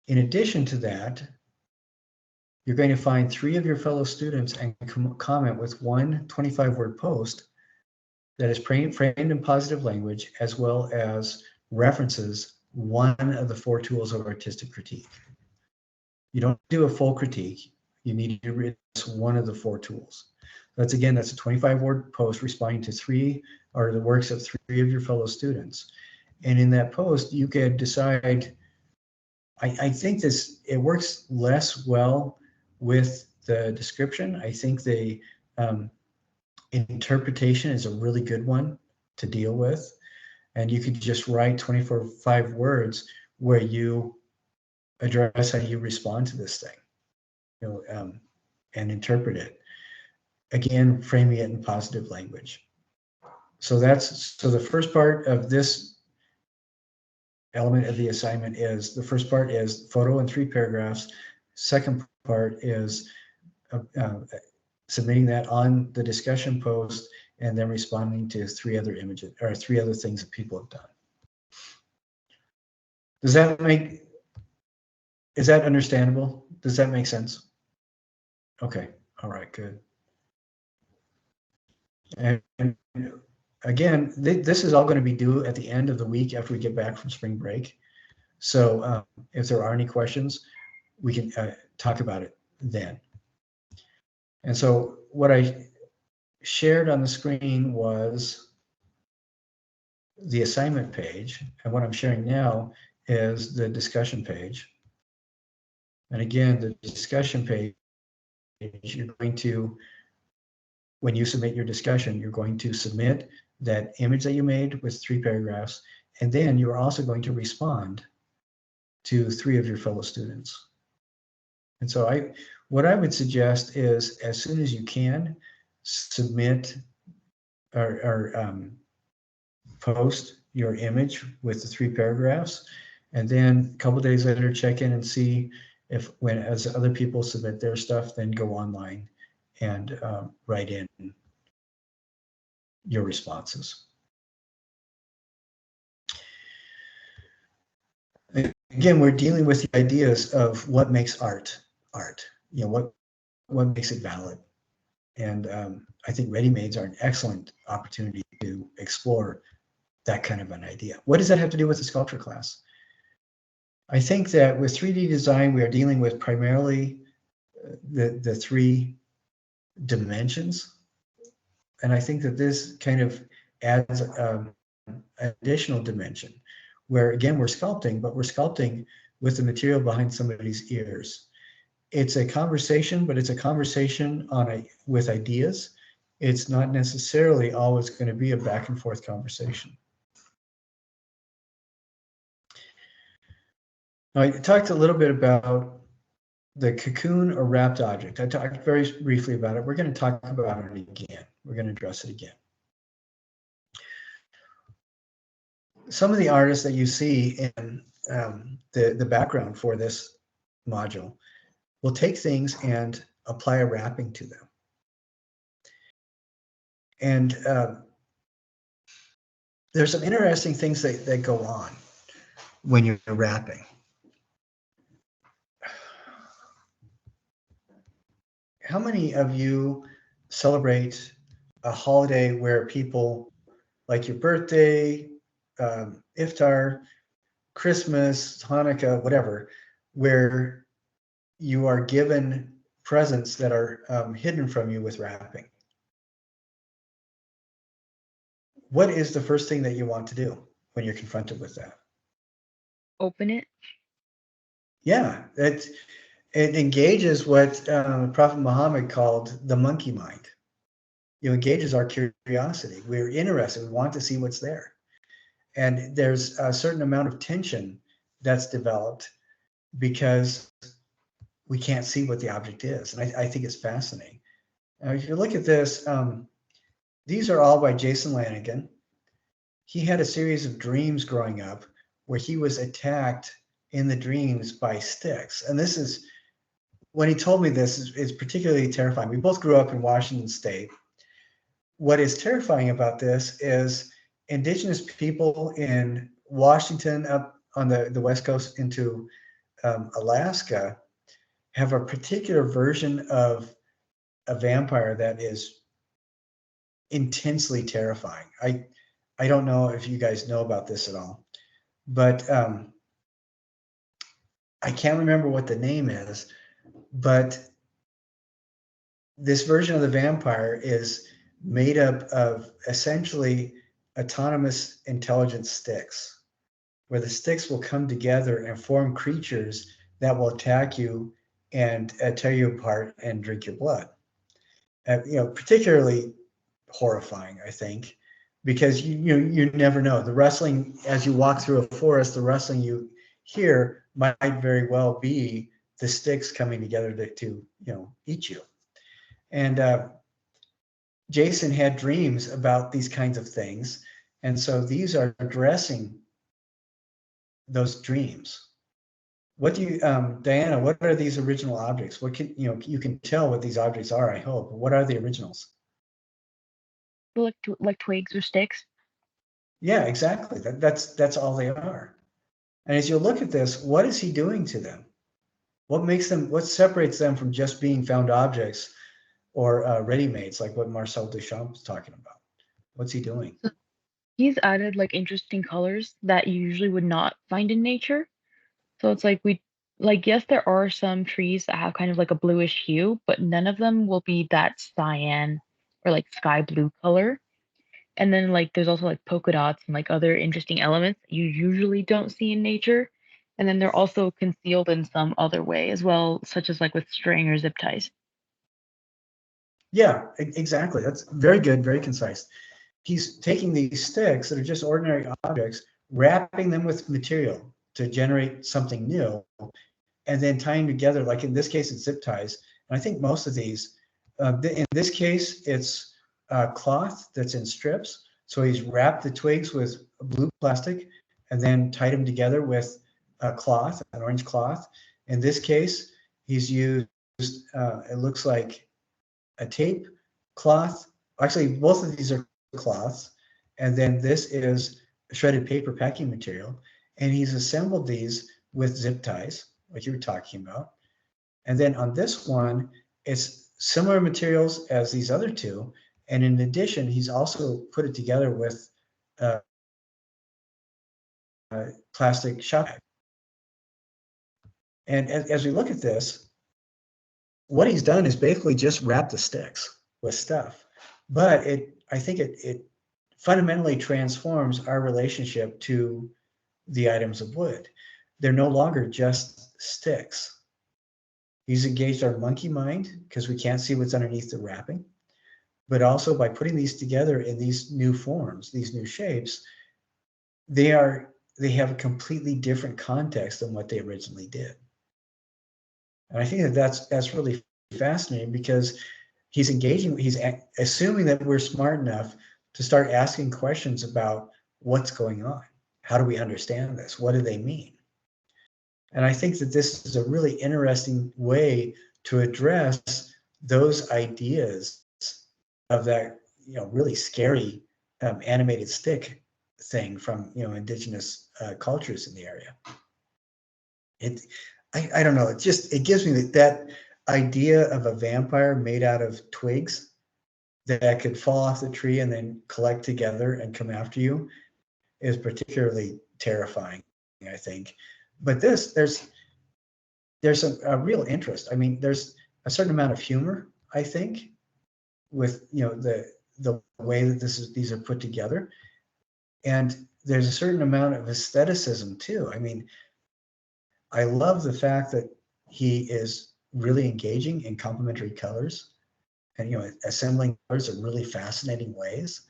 In addition to that, you're going to find 3 of your fellow students and comment with one 25-word post that is framed in positive language, as well as references one of the 4 tools of artistic critique. You don't do a full critique. You need to read one of the 4 tools. That's a 25-word post responding to 3 or the works of 3 of your fellow students. And in that post, you could decide, I think it works less well with the description. I think the interpretation is a really good one to deal with. And you could just write 25 words where you address how you respond to this thing, and interpret it. Again, framing it in positive language. So the first part of this element of the assignment is, the first part is photo in 3 paragraphs. Second part is submitting that on the discussion post and then responding to 3 other images or 3 other things that people have done. Does that make Is that understandable? Does that make sense? Okay. All right, good. And again, this is all going to be due at the end of the week after we get back from spring break. So if there are any questions, we can talk about it then. And so what I shared on the screen was the assignment page. And what I'm sharing now is the discussion page. And again, the discussion page, you're going to, when you submit your discussion, you're going to submit that image that you made with 3 paragraphs, and then you're also going to respond to 3 of your fellow students. And so what I would suggest is, as soon as you can, submit or post your image with the 3 paragraphs, and then a couple days later check in and see if, when as other people submit their stuff, then go online and write in your responses. Again, we're dealing with the ideas of what makes art art. You know, what makes it valid. And I think Readymades are an excellent opportunity to explore that kind of an idea. What does that have to do with the sculpture class? I think that with 3D design, we are dealing with primarily the 3 dimensions. And I think that this kind of adds an additional dimension where, again, we're sculpting, but we're sculpting with the material behind somebody's ears. It's a conversation, but it's a conversation with ideas. It's not necessarily always going to be a back and forth conversation. Now, I talked a little bit about the cocoon or wrapped object. I talked very briefly about it. We're going to talk about it again. We're going to address it again. Some of the artists that you see in the background for this module will take things and apply a wrapping to them. And there's some interesting things that go on when you're wrapping. How many of you celebrate a holiday where people, like your birthday, Iftar, Christmas, Hanukkah, whatever, where you are given presents that are hidden from you with wrapping? What is the first thing that you want to do when you're confronted with that? Open it. Yeah, it engages what Prophet Muhammad called the monkey mind. It engages our curiosity. We're interested. We want to see what's there. And there's a certain amount of tension that's developed because we can't see what the object is. And I think it's fascinating. Now, if you look at this, these are all by Jason Lanigan. He had a series of dreams growing up where he was attacked in the dreams by sticks. And this is, when he told me this, is particularly terrifying. We both grew up in Washington State. What is terrifying about this is indigenous people in Washington up on the West Coast into Alaska have a particular version of a vampire that is intensely terrifying. I don't know if you guys know about this at all, but I can't remember what the name is, but this version of the vampire is made up of essentially autonomous intelligent sticks, where the sticks will come together and form creatures that will attack you and tear you apart and drink your blood. Particularly horrifying, I think, because you never know. The rustling as you walk through a forest, the rustling you hear might very well be the sticks coming together to eat you. And Jason had dreams about these kinds of things, and so these are addressing those dreams. What do you, Diana? What are these original objects? What can you can tell what these objects are? I hope. What are the originals? Like twigs or sticks. Yeah, exactly. That's all they are. And as you look at this, what is he doing to them? what separates them from just being found objects or ready-mades, like what Marcel Duchamp is talking about? What's he doing? He's added like interesting colors that you usually would not find in nature. So it's like yes, there are some trees that have kind of like a bluish hue, but none of them will be that cyan or like sky blue color. And then like there's also like polka dots and like other interesting elements that you usually don't see in nature. And then they're also concealed in some other way as well, such as like with string or zip ties. Yeah, exactly. That's very good, very concise. He's taking these sticks that are just ordinary objects, wrapping them with material to generate something new, and then tying together, like in this case, it's zip ties. And I think most of these, in this case, it's cloth that's in strips. So he's wrapped the twigs with blue plastic and then tied them together with a cloth, an orange cloth. In this case, he's used, it looks like a tape cloth. Actually, both of these are cloths. And then this is shredded paper packing material. And he's assembled these with zip ties, like you were talking about. And then on this one, it's similar materials as these other two. And in addition, he's also put it together with plastic shop bag. And as we look at this, what he's done is basically just wrap the sticks with stuff. But I think it fundamentally transforms our relationship to the items of wood. They're no longer just sticks. He's engaged our monkey mind because we can't see what's underneath the wrapping. But also by putting these together in these new forms, these new shapes, they have a completely different context than what they originally did. And I think that's really fascinating because he's assuming that we're smart enough to start asking questions about what's going on. How do we understand this? What do they mean? And I think that this is a really interesting way to address those ideas of that, really scary animated stick thing from, indigenous cultures in the area. I don't know. It gives me that idea of a vampire made out of twigs that could fall off the tree and then collect together and come after you is particularly terrifying, I think. But there's a real interest. I mean, there's a certain amount of humor, I think, with the way that these are put together, and there's a certain amount of aestheticism too. I mean, I love the fact that he is really engaging in complementary colors and assembling colors in really fascinating ways,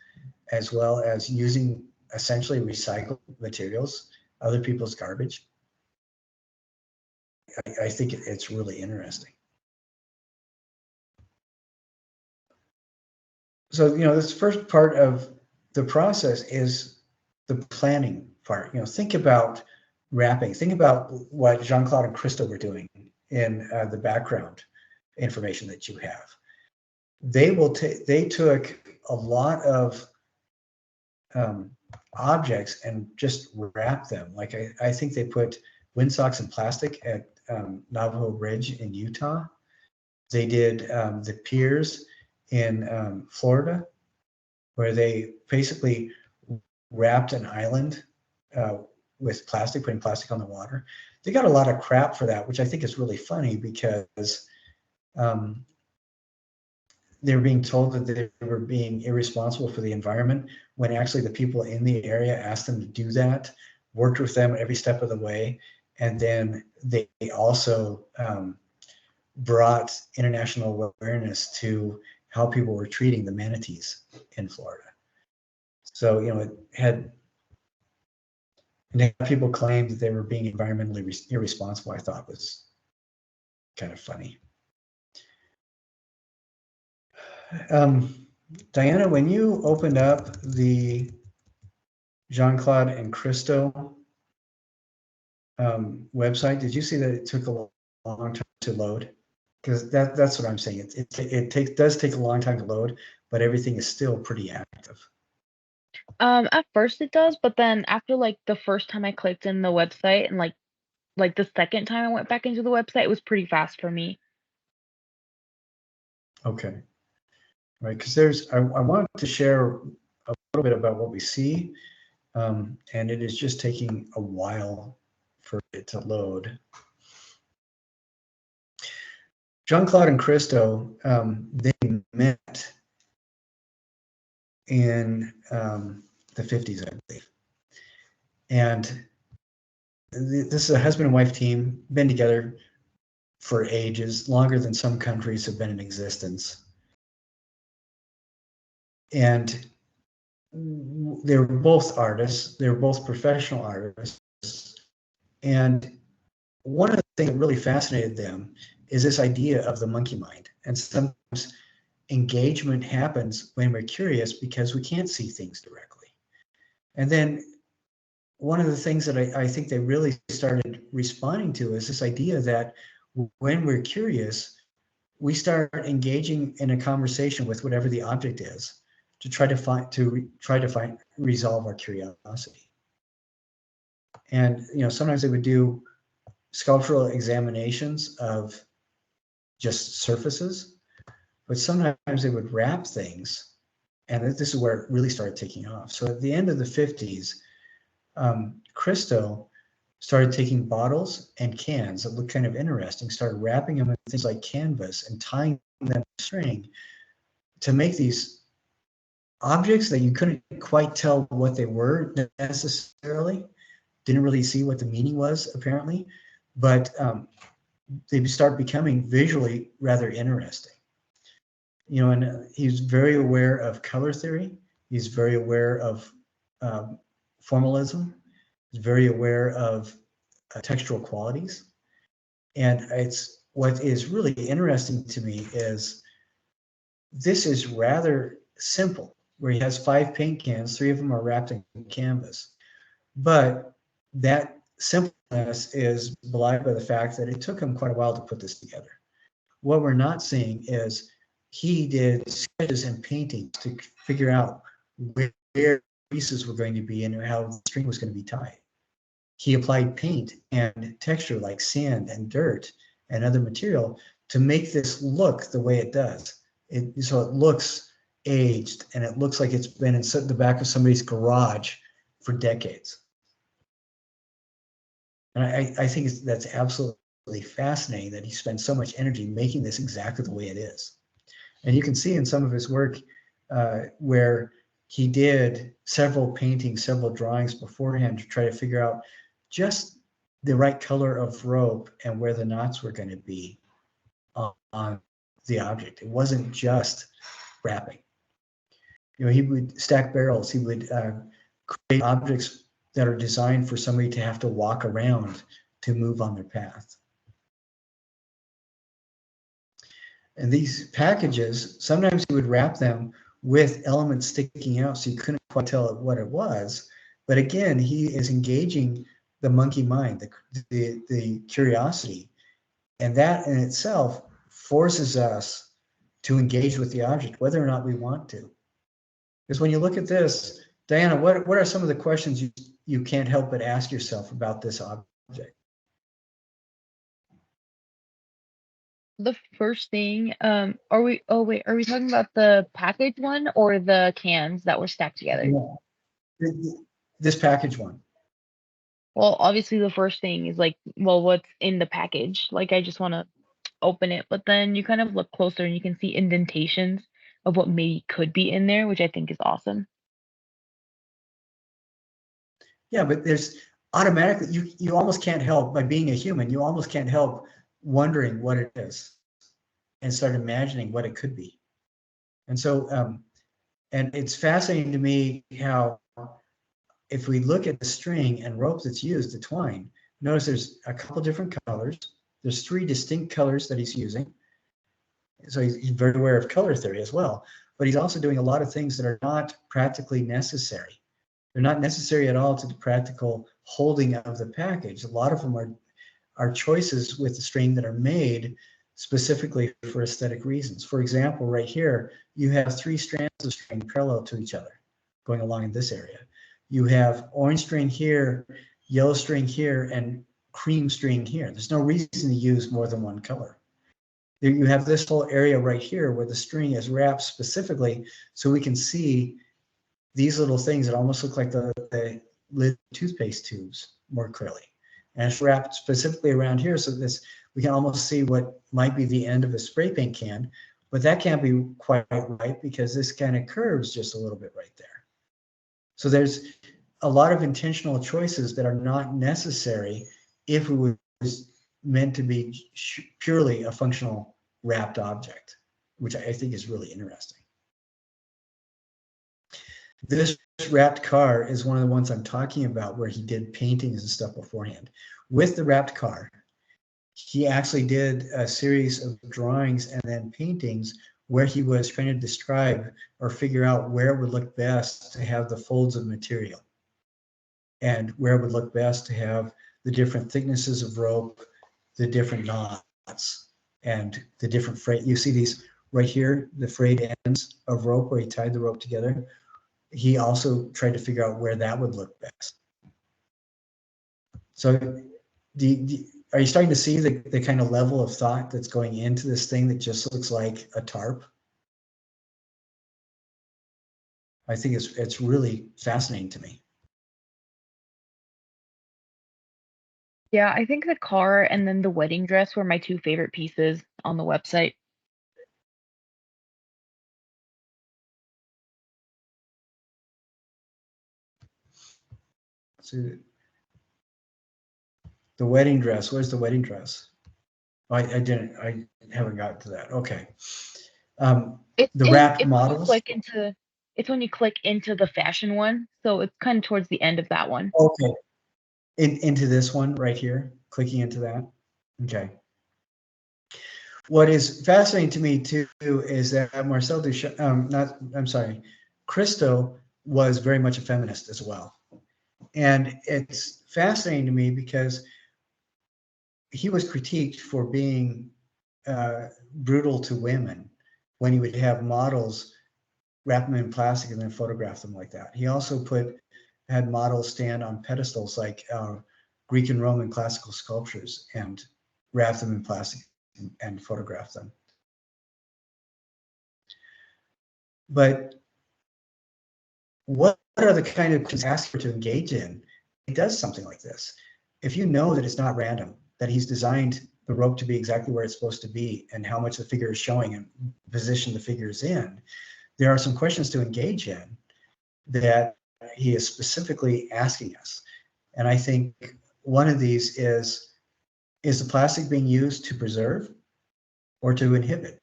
as well as using essentially recycled materials, other people's garbage. I think it's really interesting. So, this first part of the process is the planning part. Think about wrapping. Think about what Jeanne-Claude and Christo were doing in the background information that you have. They took a lot of objects and just wrapped them. Like I think they put windsocks in plastic at Navajo Ridge in Utah. They did the piers in Florida, where they basically wrapped an island with plastic, putting plastic on the water. They got a lot of crap for that, which I think is really funny because they were being told that they were being irresponsible for the environment when actually the people in the area asked them to do that, worked with them every step of the way. And then they also brought international awareness to how people were treating the manatees in Florida. So, it had people claimed that they were being environmentally irresponsible. I thought was kind of funny. Diana, when you opened up the Jeanne-Claude and Christo website, did you see that it took a long time to load? Because that's what I'm saying. It does take a long time to load, but everything is still pretty active. At first it does, but then after like the first time I clicked in the website and like like the second time I went back into the website, it was pretty fast for me. Okay. Right, because I wanted to share a little bit about what we see, and it is just taking a while for it to load. Jeanne-Claude and Christo, they met in the 50s, I believe. And this is a husband and wife team, been together for ages, longer than some countries have been in existence. And they were both artists, they were both professional artists. And one of the things that really fascinated them is this idea of the monkey mind. And sometimes engagement happens when we're curious because we can't see things directly. And then one of the things that I think they really started responding to is this idea that when we're curious, we start engaging in a conversation with whatever the object is to try to resolve our curiosity. And sometimes they would do sculptural examinations of just surfaces, but sometimes they would wrap things, and this is where it really started taking off. So at the end of the 50s, Christo started taking bottles and cans that looked kind of interesting, started wrapping them in things like canvas and tying them to string to make these objects that you couldn't quite tell what they were necessarily, didn't really see what the meaning was apparently, but they start becoming visually rather interesting. And he's very aware of color theory. He's very aware of formalism. He's very aware of textural qualities. And what is really interesting to me is this is rather simple, where he has 5 paint cans, 3 of them are wrapped in canvas. But that simpleness is belied by the fact that it took him quite a while to put this together. What we're not seeing is he did sketches and paintings to figure out where pieces were going to be and how the string was going to be tied. He applied paint and texture like sand and dirt and other material to make this look the way it does. So it looks aged and it looks like it's been in the back of somebody's garage for decades. And I think that's absolutely fascinating that he spends so much energy making this exactly the way it is. And you can see in some of his work where he did several paintings, several drawings beforehand to try to figure out just the right color of rope and where the knots were going to be on the object. It wasn't just wrapping. He would stack barrels. He would create objects that are designed for somebody to have to walk around to move on their path. And these packages, sometimes he would wrap them with elements sticking out so you couldn't quite tell what it was. But again, he is engaging the monkey mind, the curiosity. And that in itself forces us to engage with the object, whether or not we want to. Because when you look at this, Diana, what are some of the questions you can't help but ask yourself about this object? The first thing, are we talking about the package one or the cans that were stacked together? Yeah. This package one. Well, obviously the first thing is like, well, what's in the package? Like I just want to open it, but then you kind of look closer and you can see indentations of what maybe could be in there, which I think is awesome. Yeah, but there's automatically, you almost can't help, by being a human, you almost can't help wondering what it is and start imagining what it could be. And so, and it's fascinating to me how, if we look at the string and rope that's used to twine, notice there's a couple different colors. There's 3 distinct colors that he's using. So he's very aware of color theory as well, but he's also doing a lot of things that are not practically necessary. They're not necessary at all to the practical holding of the package. A lot of them are choices with the string that are made specifically for aesthetic reasons. For example, right here, you have 3 strands of string parallel to each other going along in this area. You have orange string here, yellow string here, and cream string here. There's no reason to use more than one color. You have this whole area right here where the string is wrapped specifically so we can see these little things that almost look like the lid toothpaste tubes more clearly. And it's wrapped specifically around here so this we can almost see what might be the end of a spray paint can, but that can't be quite right because this kind of curves just a little bit right there. So there's a lot of intentional choices that are not necessary if it was meant to be purely a functional wrapped object, which I think is really interesting. This wrapped car is one of the ones I'm talking about where he did paintings and stuff beforehand. With the wrapped car, he actually did a series of drawings and then paintings where he was trying to describe or figure out where it would look best to have the folds of material and where it would look best to have the different thicknesses of rope, the different knots, and the different frayed. You see these right here, the frayed ends of rope where he tied the rope together. He also tried to figure out where that would look best. So are you starting to see the kind of level of thought that's going into this thing that just looks like a tarp? I think it's really fascinating to me. Yeah, I think the car and then the wedding dress were my two favorite pieces on the website. So the wedding dress, where's the wedding dress? I haven't gotten to that. Okay. The wrapped models. It's when you click into the fashion one, so it's kind of towards the end of that one. Okay. Into this one right here, clicking into that. Okay. What is fascinating to me too is that Marcel Duchamp, Christo was very much a feminist as well. And it's fascinating to me because he was critiqued for being brutal to women when he would have models wrap them in plastic and then photograph them like that. He also had models stand on pedestals like Greek and Roman classical sculptures and wrap them in plastic and photograph them. But what are the kind of questions asked for to engage in? He does something like this. If you know that it's not random, that he's designed the rope to be exactly where it's supposed to be and how much the figure is showing and position the figures in, there are some questions to engage in that he is specifically asking us. And I think one of these is the plastic being used to preserve or to inhibit,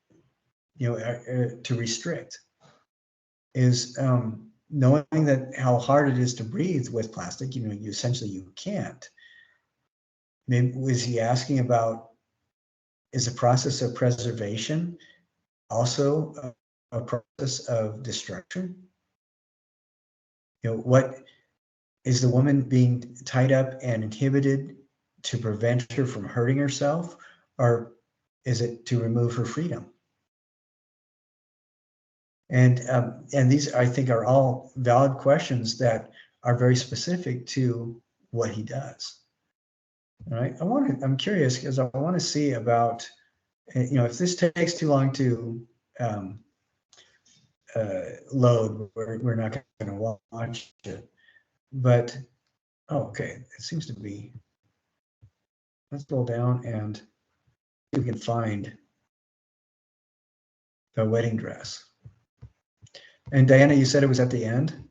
to restrict? Is knowing that how hard it is to breathe with plastic, you essentially you can't. Maybe was he asking about, is the process of preservation also a process of destruction? What is the woman being tied up and inhibited to prevent her from hurting herself, or is it to remove her freedom? And these, I think, are all valid questions that are very specific to what he does. All right, I'm curious because I want to see about, if this takes too long to load, we're not going to watch it. But okay, it seems to be. Let's scroll down and see if we can find the wedding dress. And Diana, you said it was at the end?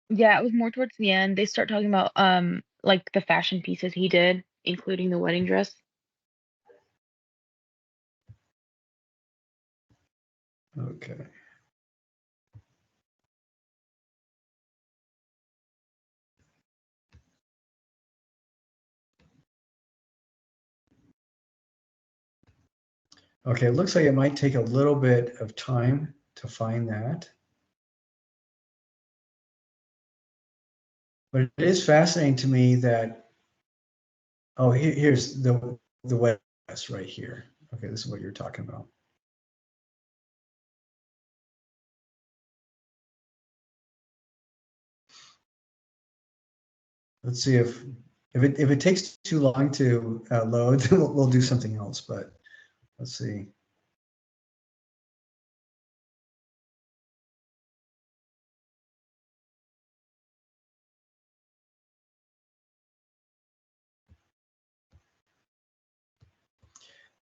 Yeah, it was more towards the end. They start talking about like the fashion pieces he did, including the wedding dress. Okay. Okay, it looks like it might take a little bit of time to find that. But it is fascinating to me that, here's the wedding dress right here. Okay, this is what you're talking about. Let's see if if it takes too long to load, then we'll do something else. But let's see.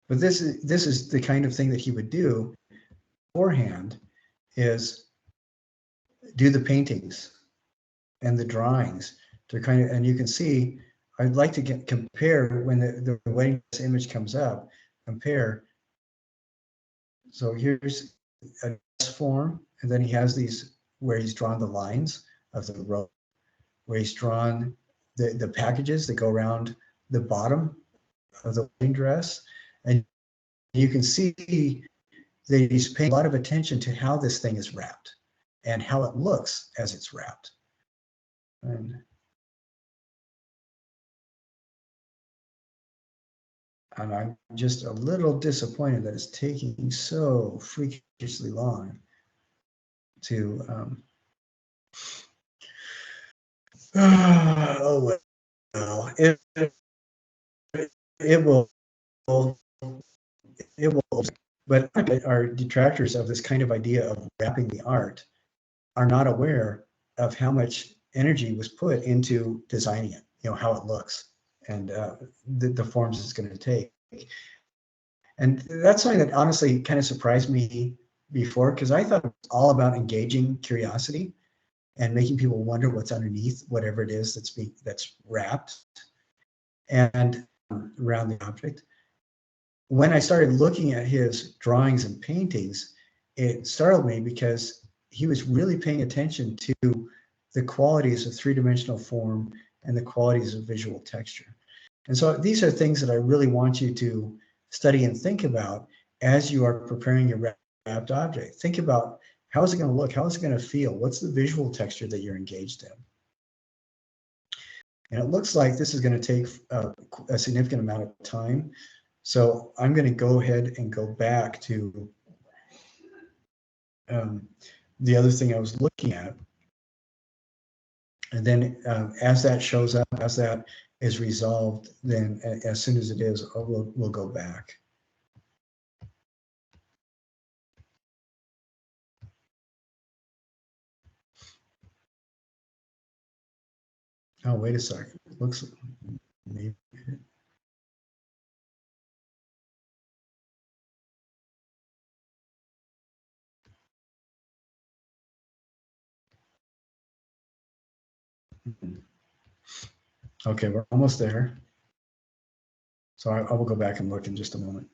But this is the kind of thing that he would do beforehand, is do the paintings and the drawings to kind of, and you can see, I'd like to compare when the wedding dress image comes up, compare. So here's a form, and then he has these where he's drawn the lines of the rope, where he's drawn the packages that go around the bottom of the wedding dress. And you can see that he's paying a lot of attention to how this thing is wrapped and how it looks as it's wrapped. And I'm just a little disappointed that it's taking so freakishly long to oh well, it will but our detractors of this kind of idea of wrapping the art are not aware of how much energy was put into designing it, how it looks and the forms it's going to take. And that's something that honestly kind of surprised me before, because I thought it was all about engaging curiosity and making people wonder what's underneath whatever it is that's wrapped and around the object. When I started looking at his drawings and paintings, it startled me because he was really paying attention to the qualities of three-dimensional form and the qualities of visual texture. And so these are things that I really want you to study and think about as you are preparing your wrapped object. Think about, how is it going to look? How is it going to feel? What's the visual texture that you're engaged in? And it looks like this is going to take a significant amount of time. So I'm going to go ahead and go back to the other thing I was looking at. And then as that shows up, as that is resolved, then as soon as it is, we'll go back. Oh, wait a second. It looks maybe. Okay, we're almost there. So I will go back and look in just a moment.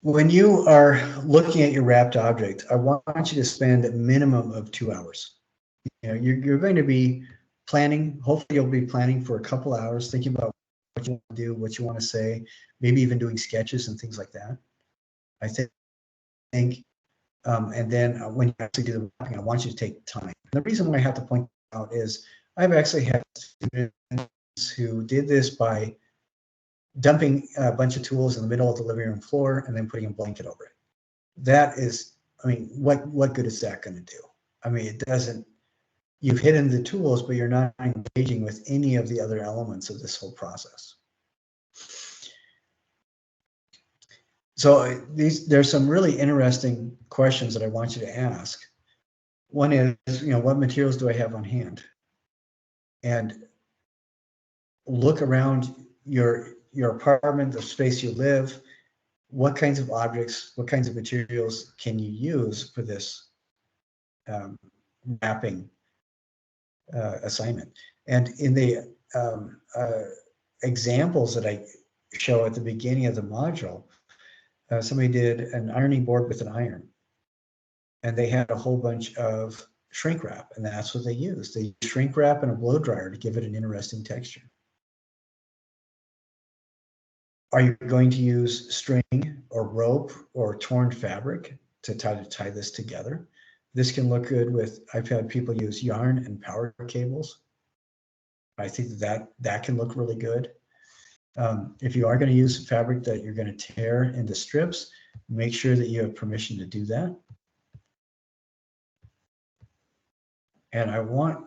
When you are looking at your wrapped object, I want you to spend a minimum of 2 hours. You're going to be planning, hopefully you'll be planning for a couple hours, thinking about what you want to do, what you want to say, maybe even doing sketches and things like that. I think, and then when you actually do the wrapping, I want you to take time. And the reason why I have to point out is I've actually had students who did this by dumping a bunch of tools in the middle of the living room floor and then putting a blanket over it. That is, I mean, what good is that going to do? I mean, it doesn't, you've hidden the tools, but you're not engaging with any of the other elements of this whole process. So there's some really interesting questions that I want you to ask. One is, what materials do I have on hand? And look around your apartment, the space you live. What kinds of objects, what kinds of materials can you use for this wrapping assignment? And in the examples that I show at the beginning of the module, somebody did an ironing board with an iron, and they had a whole bunch of shrink wrap, and that's what they used. They used shrink wrap and a blow dryer to give it an interesting texture. Are you going to use string or rope or torn fabric to tie this together? This can look good with, I've had people use yarn and power cables. I think that can look really good. If you are going to use fabric that you're going to tear into strips, make sure that you have permission to do that. And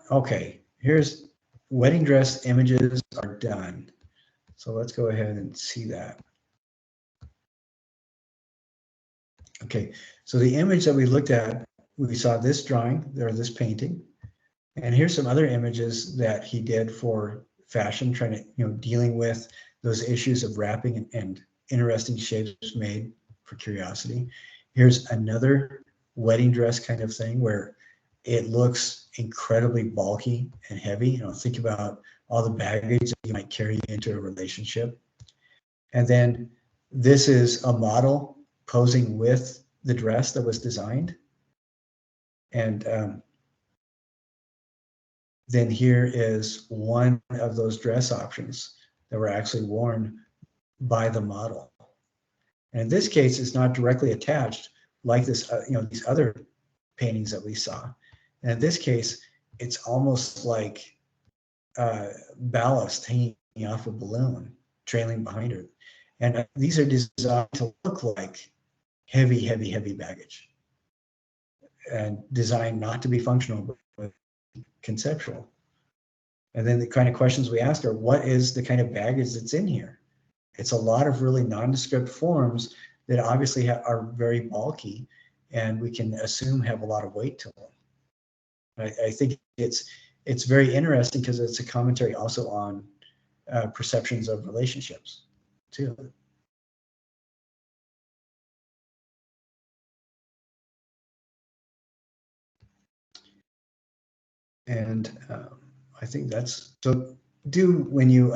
okay, here's wedding dress images are done. So let's go ahead and see that. Okay, so the image that we looked at, we saw this drawing, or this painting, and here's some other images that he did for fashion, trying to, dealing with those issues of wrapping and interesting shapes made for curiosity. Here's another wedding dress kind of thing where it looks incredibly bulky and heavy. Think about all the baggage that you might carry into a relationship. And then this is a model posing with the dress that was designed. And then here is one of those dress options that were actually worn by the model. And in this case, it's not directly attached like this, these other paintings that we saw. And in this case, it's almost like ballast hanging off a balloon, trailing behind her. And these are designed to look like heavy, heavy, heavy baggage, and designed not to be functional, but conceptual. And then the kind of questions we ask are, what is the kind of baggage that's in here? It's a lot of really nondescript forms that obviously are very bulky, and we can assume have a lot of weight to them. I think it's very interesting because it's a commentary also on perceptions of relationships too. And I think that's, so do, when you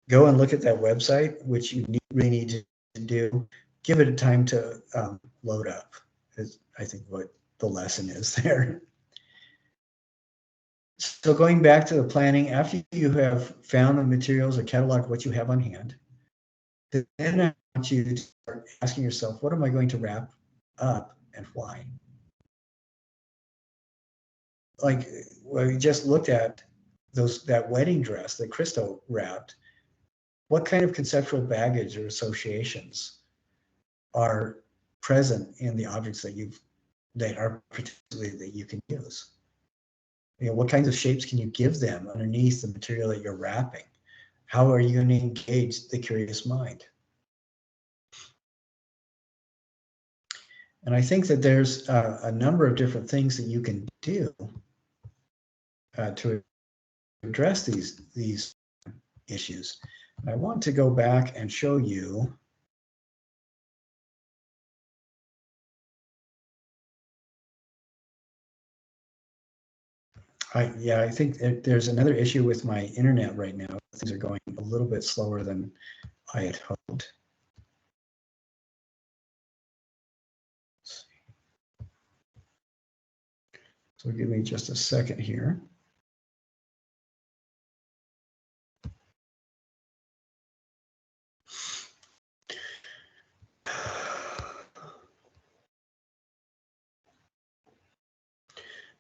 go and look at that website, which you really need to do, give it a time to load up, is I think what the lesson is there. So going back to the planning, after you have found the materials or cataloged what you have on hand, then I want you to start asking yourself, what am I going to wrap up and why? Like we just looked at that wedding dress that Christo wrapped. What kind of conceptual baggage or associations are present in the objects that are particularly that you can use? What kinds of shapes can you give them underneath the material that you're wrapping? How are you going to engage the curious mind? And I think that there's a number of different things that you can do to address these issues. I want to go back and show you I think there's another issue with my internet right now. Things are going a little bit slower than I had hoped. So give me just a second here.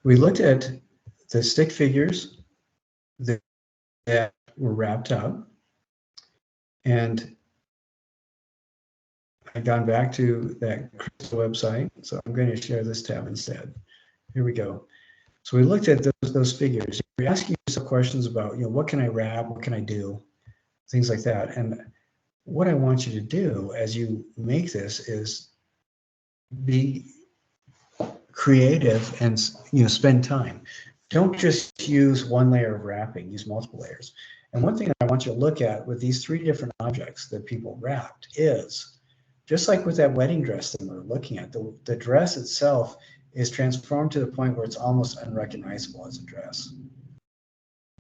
We looked at the stick figures that were wrapped up, and I've gone back to that Christo website, so I'm going to share this tab instead. Here we go. So we looked at those figures. You're asking yourself questions about, what can I wrap? What can I do? Things like that. And what I want you to do as you make this is be creative and spend time. Don't just use one layer of wrapping, use multiple layers. And one thing I want you to look at with these three different objects that people wrapped is, just like with that wedding dress that we're looking at, the dress itself is transformed to the point where it's almost unrecognizable as a dress.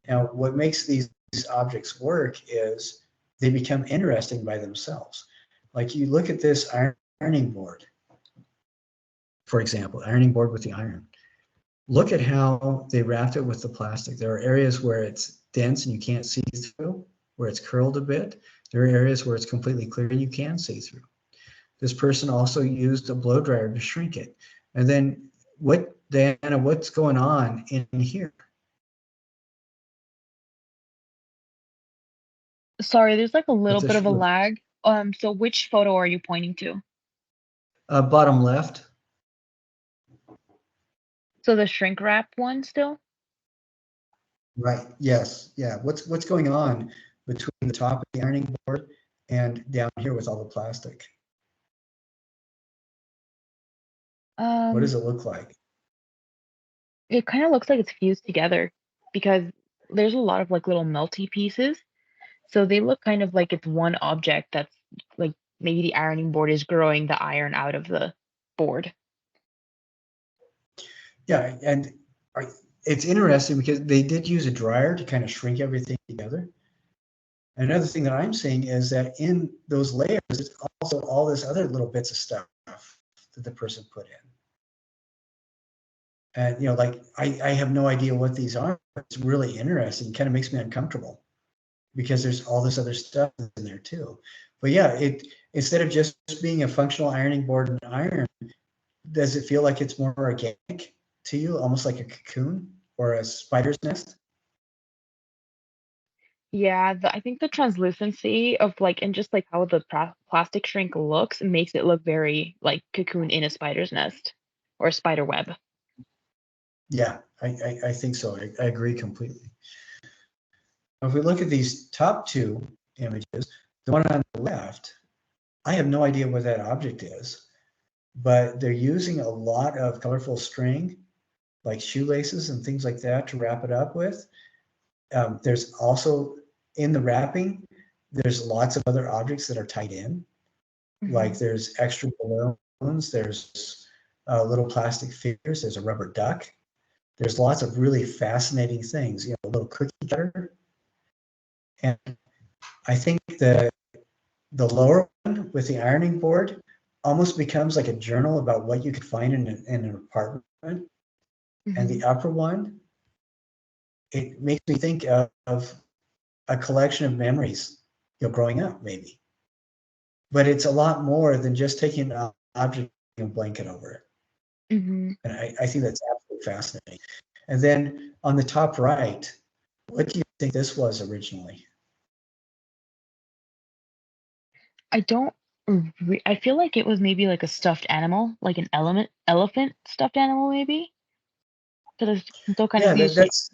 Now, what makes these objects work is they become interesting by themselves. Like you look at this ironing board, for example, ironing board with the iron. Look at how they wrapped it with the plastic. There are areas where it's dense and you can't see through, where it's curled a bit. There are areas where it's completely clear and you can see through. This person also used a blow dryer to shrink it. And then Diana, what's going on in here? Sorry, there's like a little bit of a lag. So which photo are you pointing to? Bottom left. So the shrink wrap one still? Right. Yes. Yeah. What's going on between the top of the ironing board and down here with all the plastic? What does Um, it look like? it kind of looks like it's fused together because there's a lot of like little melty pieces. So they look kind of like it's one object that's like maybe the ironing board is growing the iron out of the board. Yeah, and I, it's interesting because they did use a dryer to kind of shrink everything together. Another thing that I'm seeing is that in those layers, it's also all this other little bits of stuff that the person put in. And like I have no idea what these are. It's really interesting. It kind of makes me uncomfortable because there's all this other stuff in there too. But yeah, it instead of just being a functional ironing board and iron, does it feel like it's more organic to you, almost like a cocoon or a spider's nest? Yeah, I think the translucency of like and just like how the plastic shrink looks makes it look very like cocoon in a spider's nest or a spider web. Yeah, I think so. I agree completely. If we look at these top two images, the one on the left, I have no idea what that object is, but they're using a lot of colorful string, like shoelaces and things like that, to wrap it up with. There's also in the wrapping, there's lots of other objects that are tied in, like there's extra balloons, there's little plastic figures, there's a rubber duck. There's lots of really fascinating things, a little cookie cutter. And I think the lower one with the ironing board almost becomes like a journal about what you could find in an apartment. And the upper one, it makes me think of a collection of memories, growing up maybe. But it's a lot more than just taking an object and blanket over it. Mm-hmm. And I think that's absolutely fascinating. And then on the top right, what do you think this was originally? I don't. I feel like it was maybe like a stuffed animal, like an elephant stuffed animal, maybe. Because it's still kind of Yeah, fused.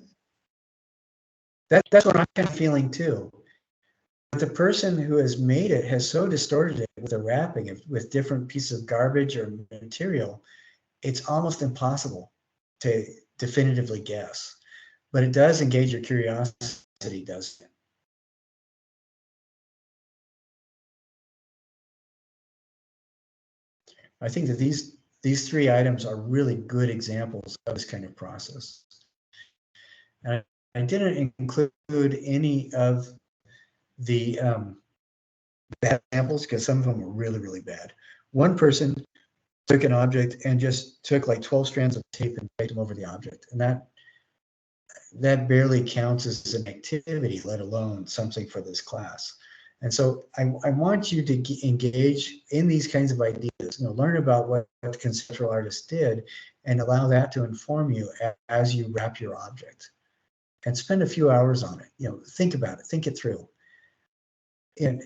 that's what I'm kind of feeling too. But the person who has made it has so distorted it with the wrapping with different pieces of garbage or material, it's almost impossible to definitively guess. But it does engage your curiosity, doesn't it? I think that these three items are really good examples of this kind of process. And I didn't include any of the bad examples because some of them were really, really bad. One person took an object and just took like 12 strands of tape and taped them over the object. And that barely counts as an activity, let alone something for this class. And so I want you to engage in these kinds of ideas, learn about what the conceptual artist did and allow that to inform you as you wrap your object. And spend a few hours on it. Think about it, think it through. And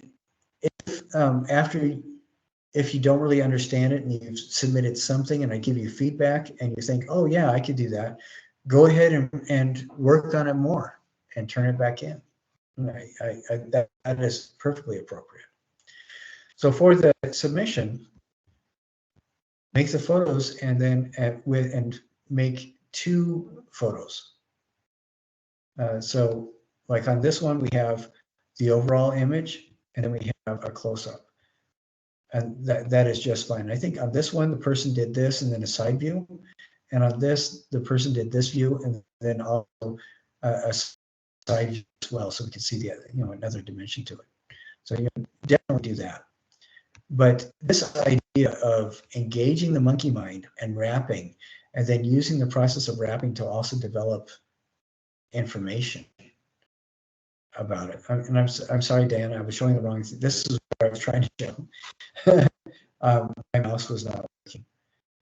if you don't really understand it and you've submitted something and I give you feedback and you think, oh yeah, I could do that, go ahead and work on it more and turn it back in. That is perfectly appropriate. So for the submission, make the photos and then make 2 photos. So like on this one, we have the overall image and then we have a close-up. And that is just fine. I think on this one, the person did this and then a side view. And on this, the person did this view and then also a side view as well. So we can see another dimension to it. So you definitely do that. But this idea of engaging the monkey mind and wrapping, and then using the process of wrapping to also develop information about it. And I'm sorry, Dan, I was showing the wrong thing. This is what I was trying to show. My mouse was not working.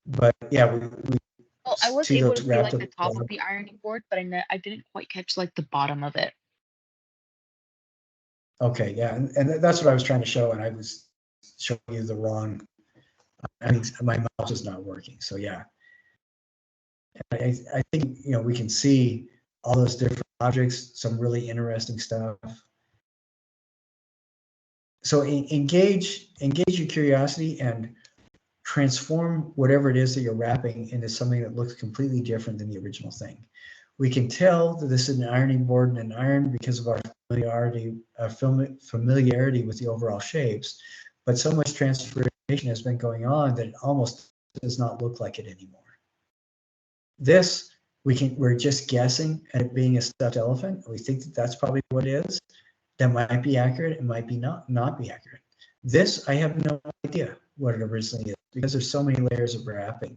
But yeah, we Well, I was see able those to see wrapped like up. the top of the ironing board, but I didn't quite catch like the bottom of it. Okay, yeah, and that's what I was trying to show, and I was showing you the wrong. I mean, my mouse is not working, so yeah. I think we can see all those different objects, some really interesting stuff. So engage your curiosity and transform whatever it is that you're wrapping into something that looks completely different than the original thing. We can tell that this is an ironing board and an iron because of our familiarity with the overall shapes, but so much transformation has been going on that it almost does not look like it anymore. This, we're just guessing at it being a stuffed elephant. We think that that's probably what it is. That might be accurate. It might be not be accurate. This, I have no idea what it originally is because there's so many layers of wrapping.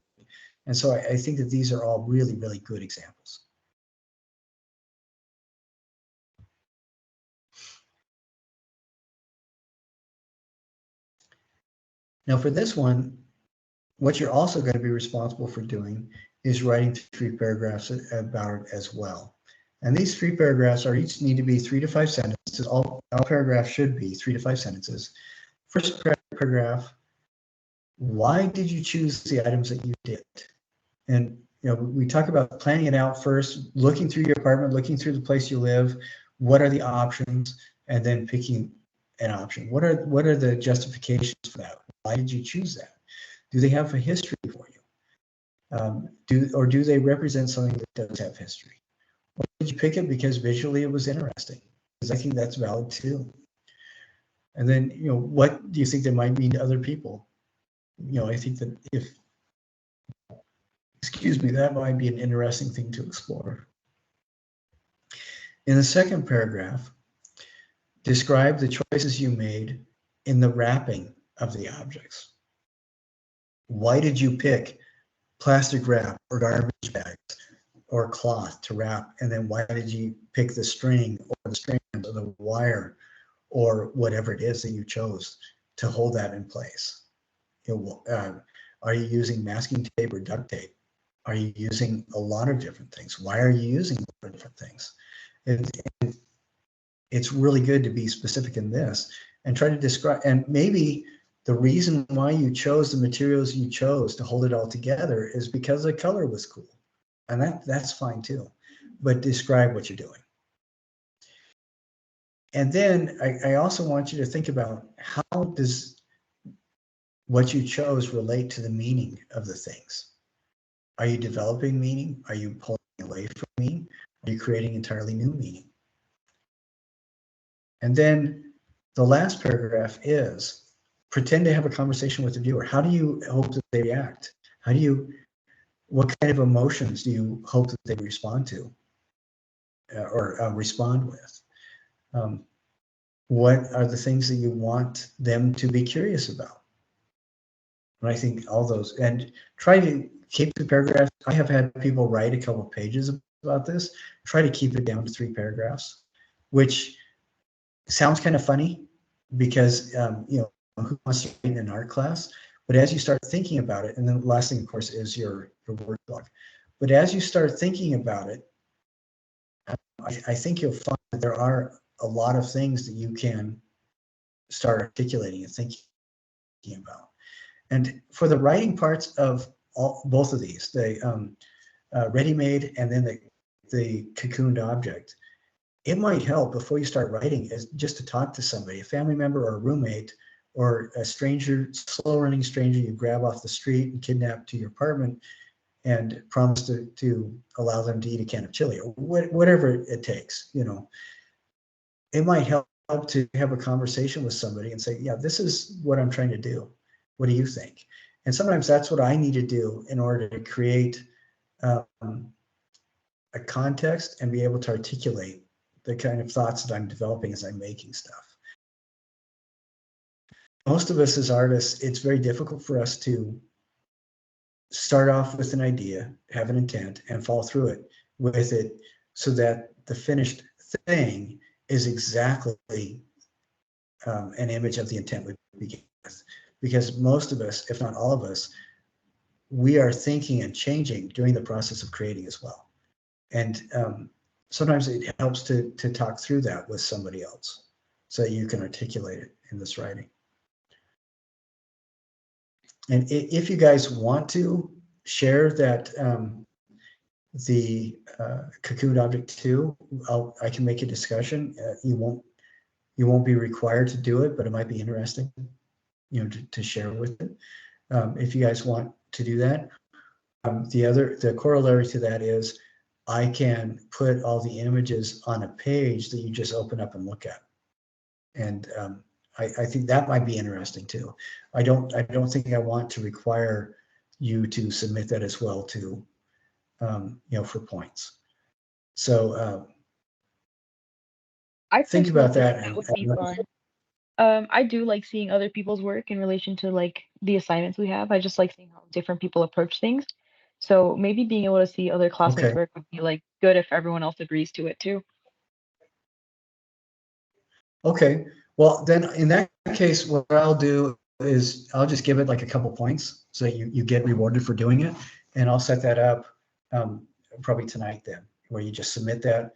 And so I think that these are all really, really good examples. Now for this one, what you're also going to be responsible for doing is writing 3 paragraphs about it as well. And these 3 paragraphs are each need to be 3 to 5 sentences. All paragraphs should be 3 to 5 sentences. First paragraph, why did you choose the items that you did? And we talk about planning it out first, looking through your apartment, looking through the place you live, what are the options, and then picking an option. What are the justifications for that? Why did you choose that? Do they have a history for you? Do they represent something that does have history? Or did you pick it because visually it was interesting? Because I think that's valid too. And then, what do you think that might mean to other people? I think that that might be an interesting thing to explore. In the second paragraph, describe the choices you made in the wrapping of the objects. Why did you pick plastic wrap or garbage bags or cloth to wrap? And then why did you pick the string or the strand or the wire or whatever it is that you chose to hold that in place? Are you using masking tape or duct tape? Are you using a lot of different things? Why are you using different things? It's really good to be specific in this and try to describe, and maybe the reason why you chose the materials you chose to hold it all together is because the color was cool. And that's fine too. But describe what you're doing. And then I also want you to think about, how does what you chose relate to the meaning of the things? Are you developing meaning? Are you pulling away from meaning? Are you creating entirely new meaning? And then the last paragraph is, pretend to have a conversation with the viewer. How do you hope that they react? What kind of emotions do you hope that they respond to or respond with? What are the things that you want them to be curious about? And I think all those, and try to keep the paragraphs. I have had people write a couple of pages about this. Try to keep it down to 3 paragraphs, which sounds kind of funny because, who wants to write in an art class? But as you start thinking about it, and then the last thing, of course, is your word block. But as you start thinking about it, I think you'll find that there are a lot of things that you can start articulating and thinking about. And for the writing parts of both of these, the ready-made and then the cocooned object, it might help before you start writing is just to talk to somebody, a family member or a roommate or a stranger, slow-running stranger you grab off the street and kidnap to your apartment and promise to allow them to eat a can of chili or whatever it takes. It might help to have a conversation with somebody and say, yeah, this is what I'm trying to do. What do you think? And sometimes that's what I need to do in order to create a context and be able to articulate the kind of thoughts that I'm developing as I'm making stuff. Most of us as artists, it's very difficult for us to start off with an idea, have an intent, and follow through it with it so that the finished thing is exactly an image of the intent we began with. Because most of us, if not all of us, we are thinking and changing during the process of creating as well. And sometimes it helps to talk through that with somebody else so that you can articulate it in this writing. And if you guys want to share that the Cocoon object 2, I can make a discussion. You won't be required to do it, but it might be interesting, to share with it, if you guys want to do that. The corollary to that is I can put all the images on a page that you just open up and look at. And I think that might be interesting too. I don't think I want to require you to submit that as well to, for points. So I think personally about think that. that would be fun. I do like seeing other people's work in relation to like the assignments we have. I just like seeing how different people approach things. So maybe being able to see other classmates' Okay. work would be like good if everyone else agrees to it too. Okay. Well, then in that case, what I'll do is I'll just give it like a couple points so that you get rewarded for doing it. And I'll set that up probably tonight then, where you just submit that.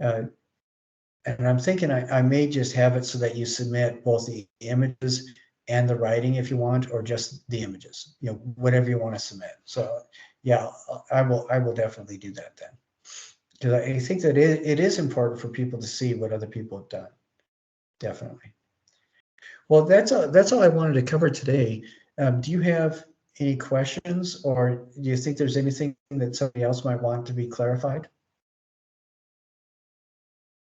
And I'm thinking I may just have it so that you submit both the images and the writing if you want, or just the images, whatever you want to submit. So yeah, I will definitely do that then. Because I think that it is important for people to see what other people have done. Definitely. Well, that's all I wanted to cover today. Do you have any questions, or do you think there's anything that somebody else might want to be clarified?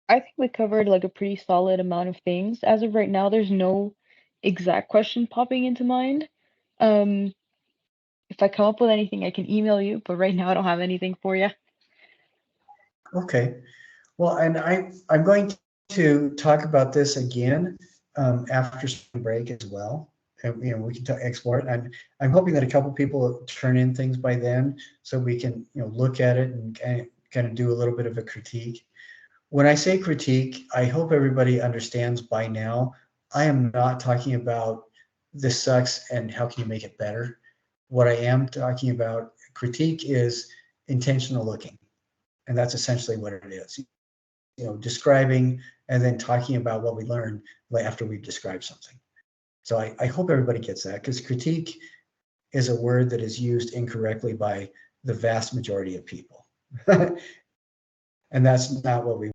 I think we covered like a pretty solid amount of things. As of right now, there's no exact question popping into mind. Um, if I come up with anything, I can email you, but right now I don't have anything for you. Okay. Well, and I'm going to talk about this again after spring break as well. And, we can explore it. I'm hoping that a couple people will turn in things by then, so we can look at it and kind of do a little bit of a critique. When I say critique, I hope everybody understands by now, I am not talking about this sucks and how can you make it better. What I am talking about, critique, is intentional looking. And that's essentially what it is. Describing and then talking about what we learned after we've described something. So I hope everybody gets that, because critique is a word that is used incorrectly by the vast majority of people. And that's not what we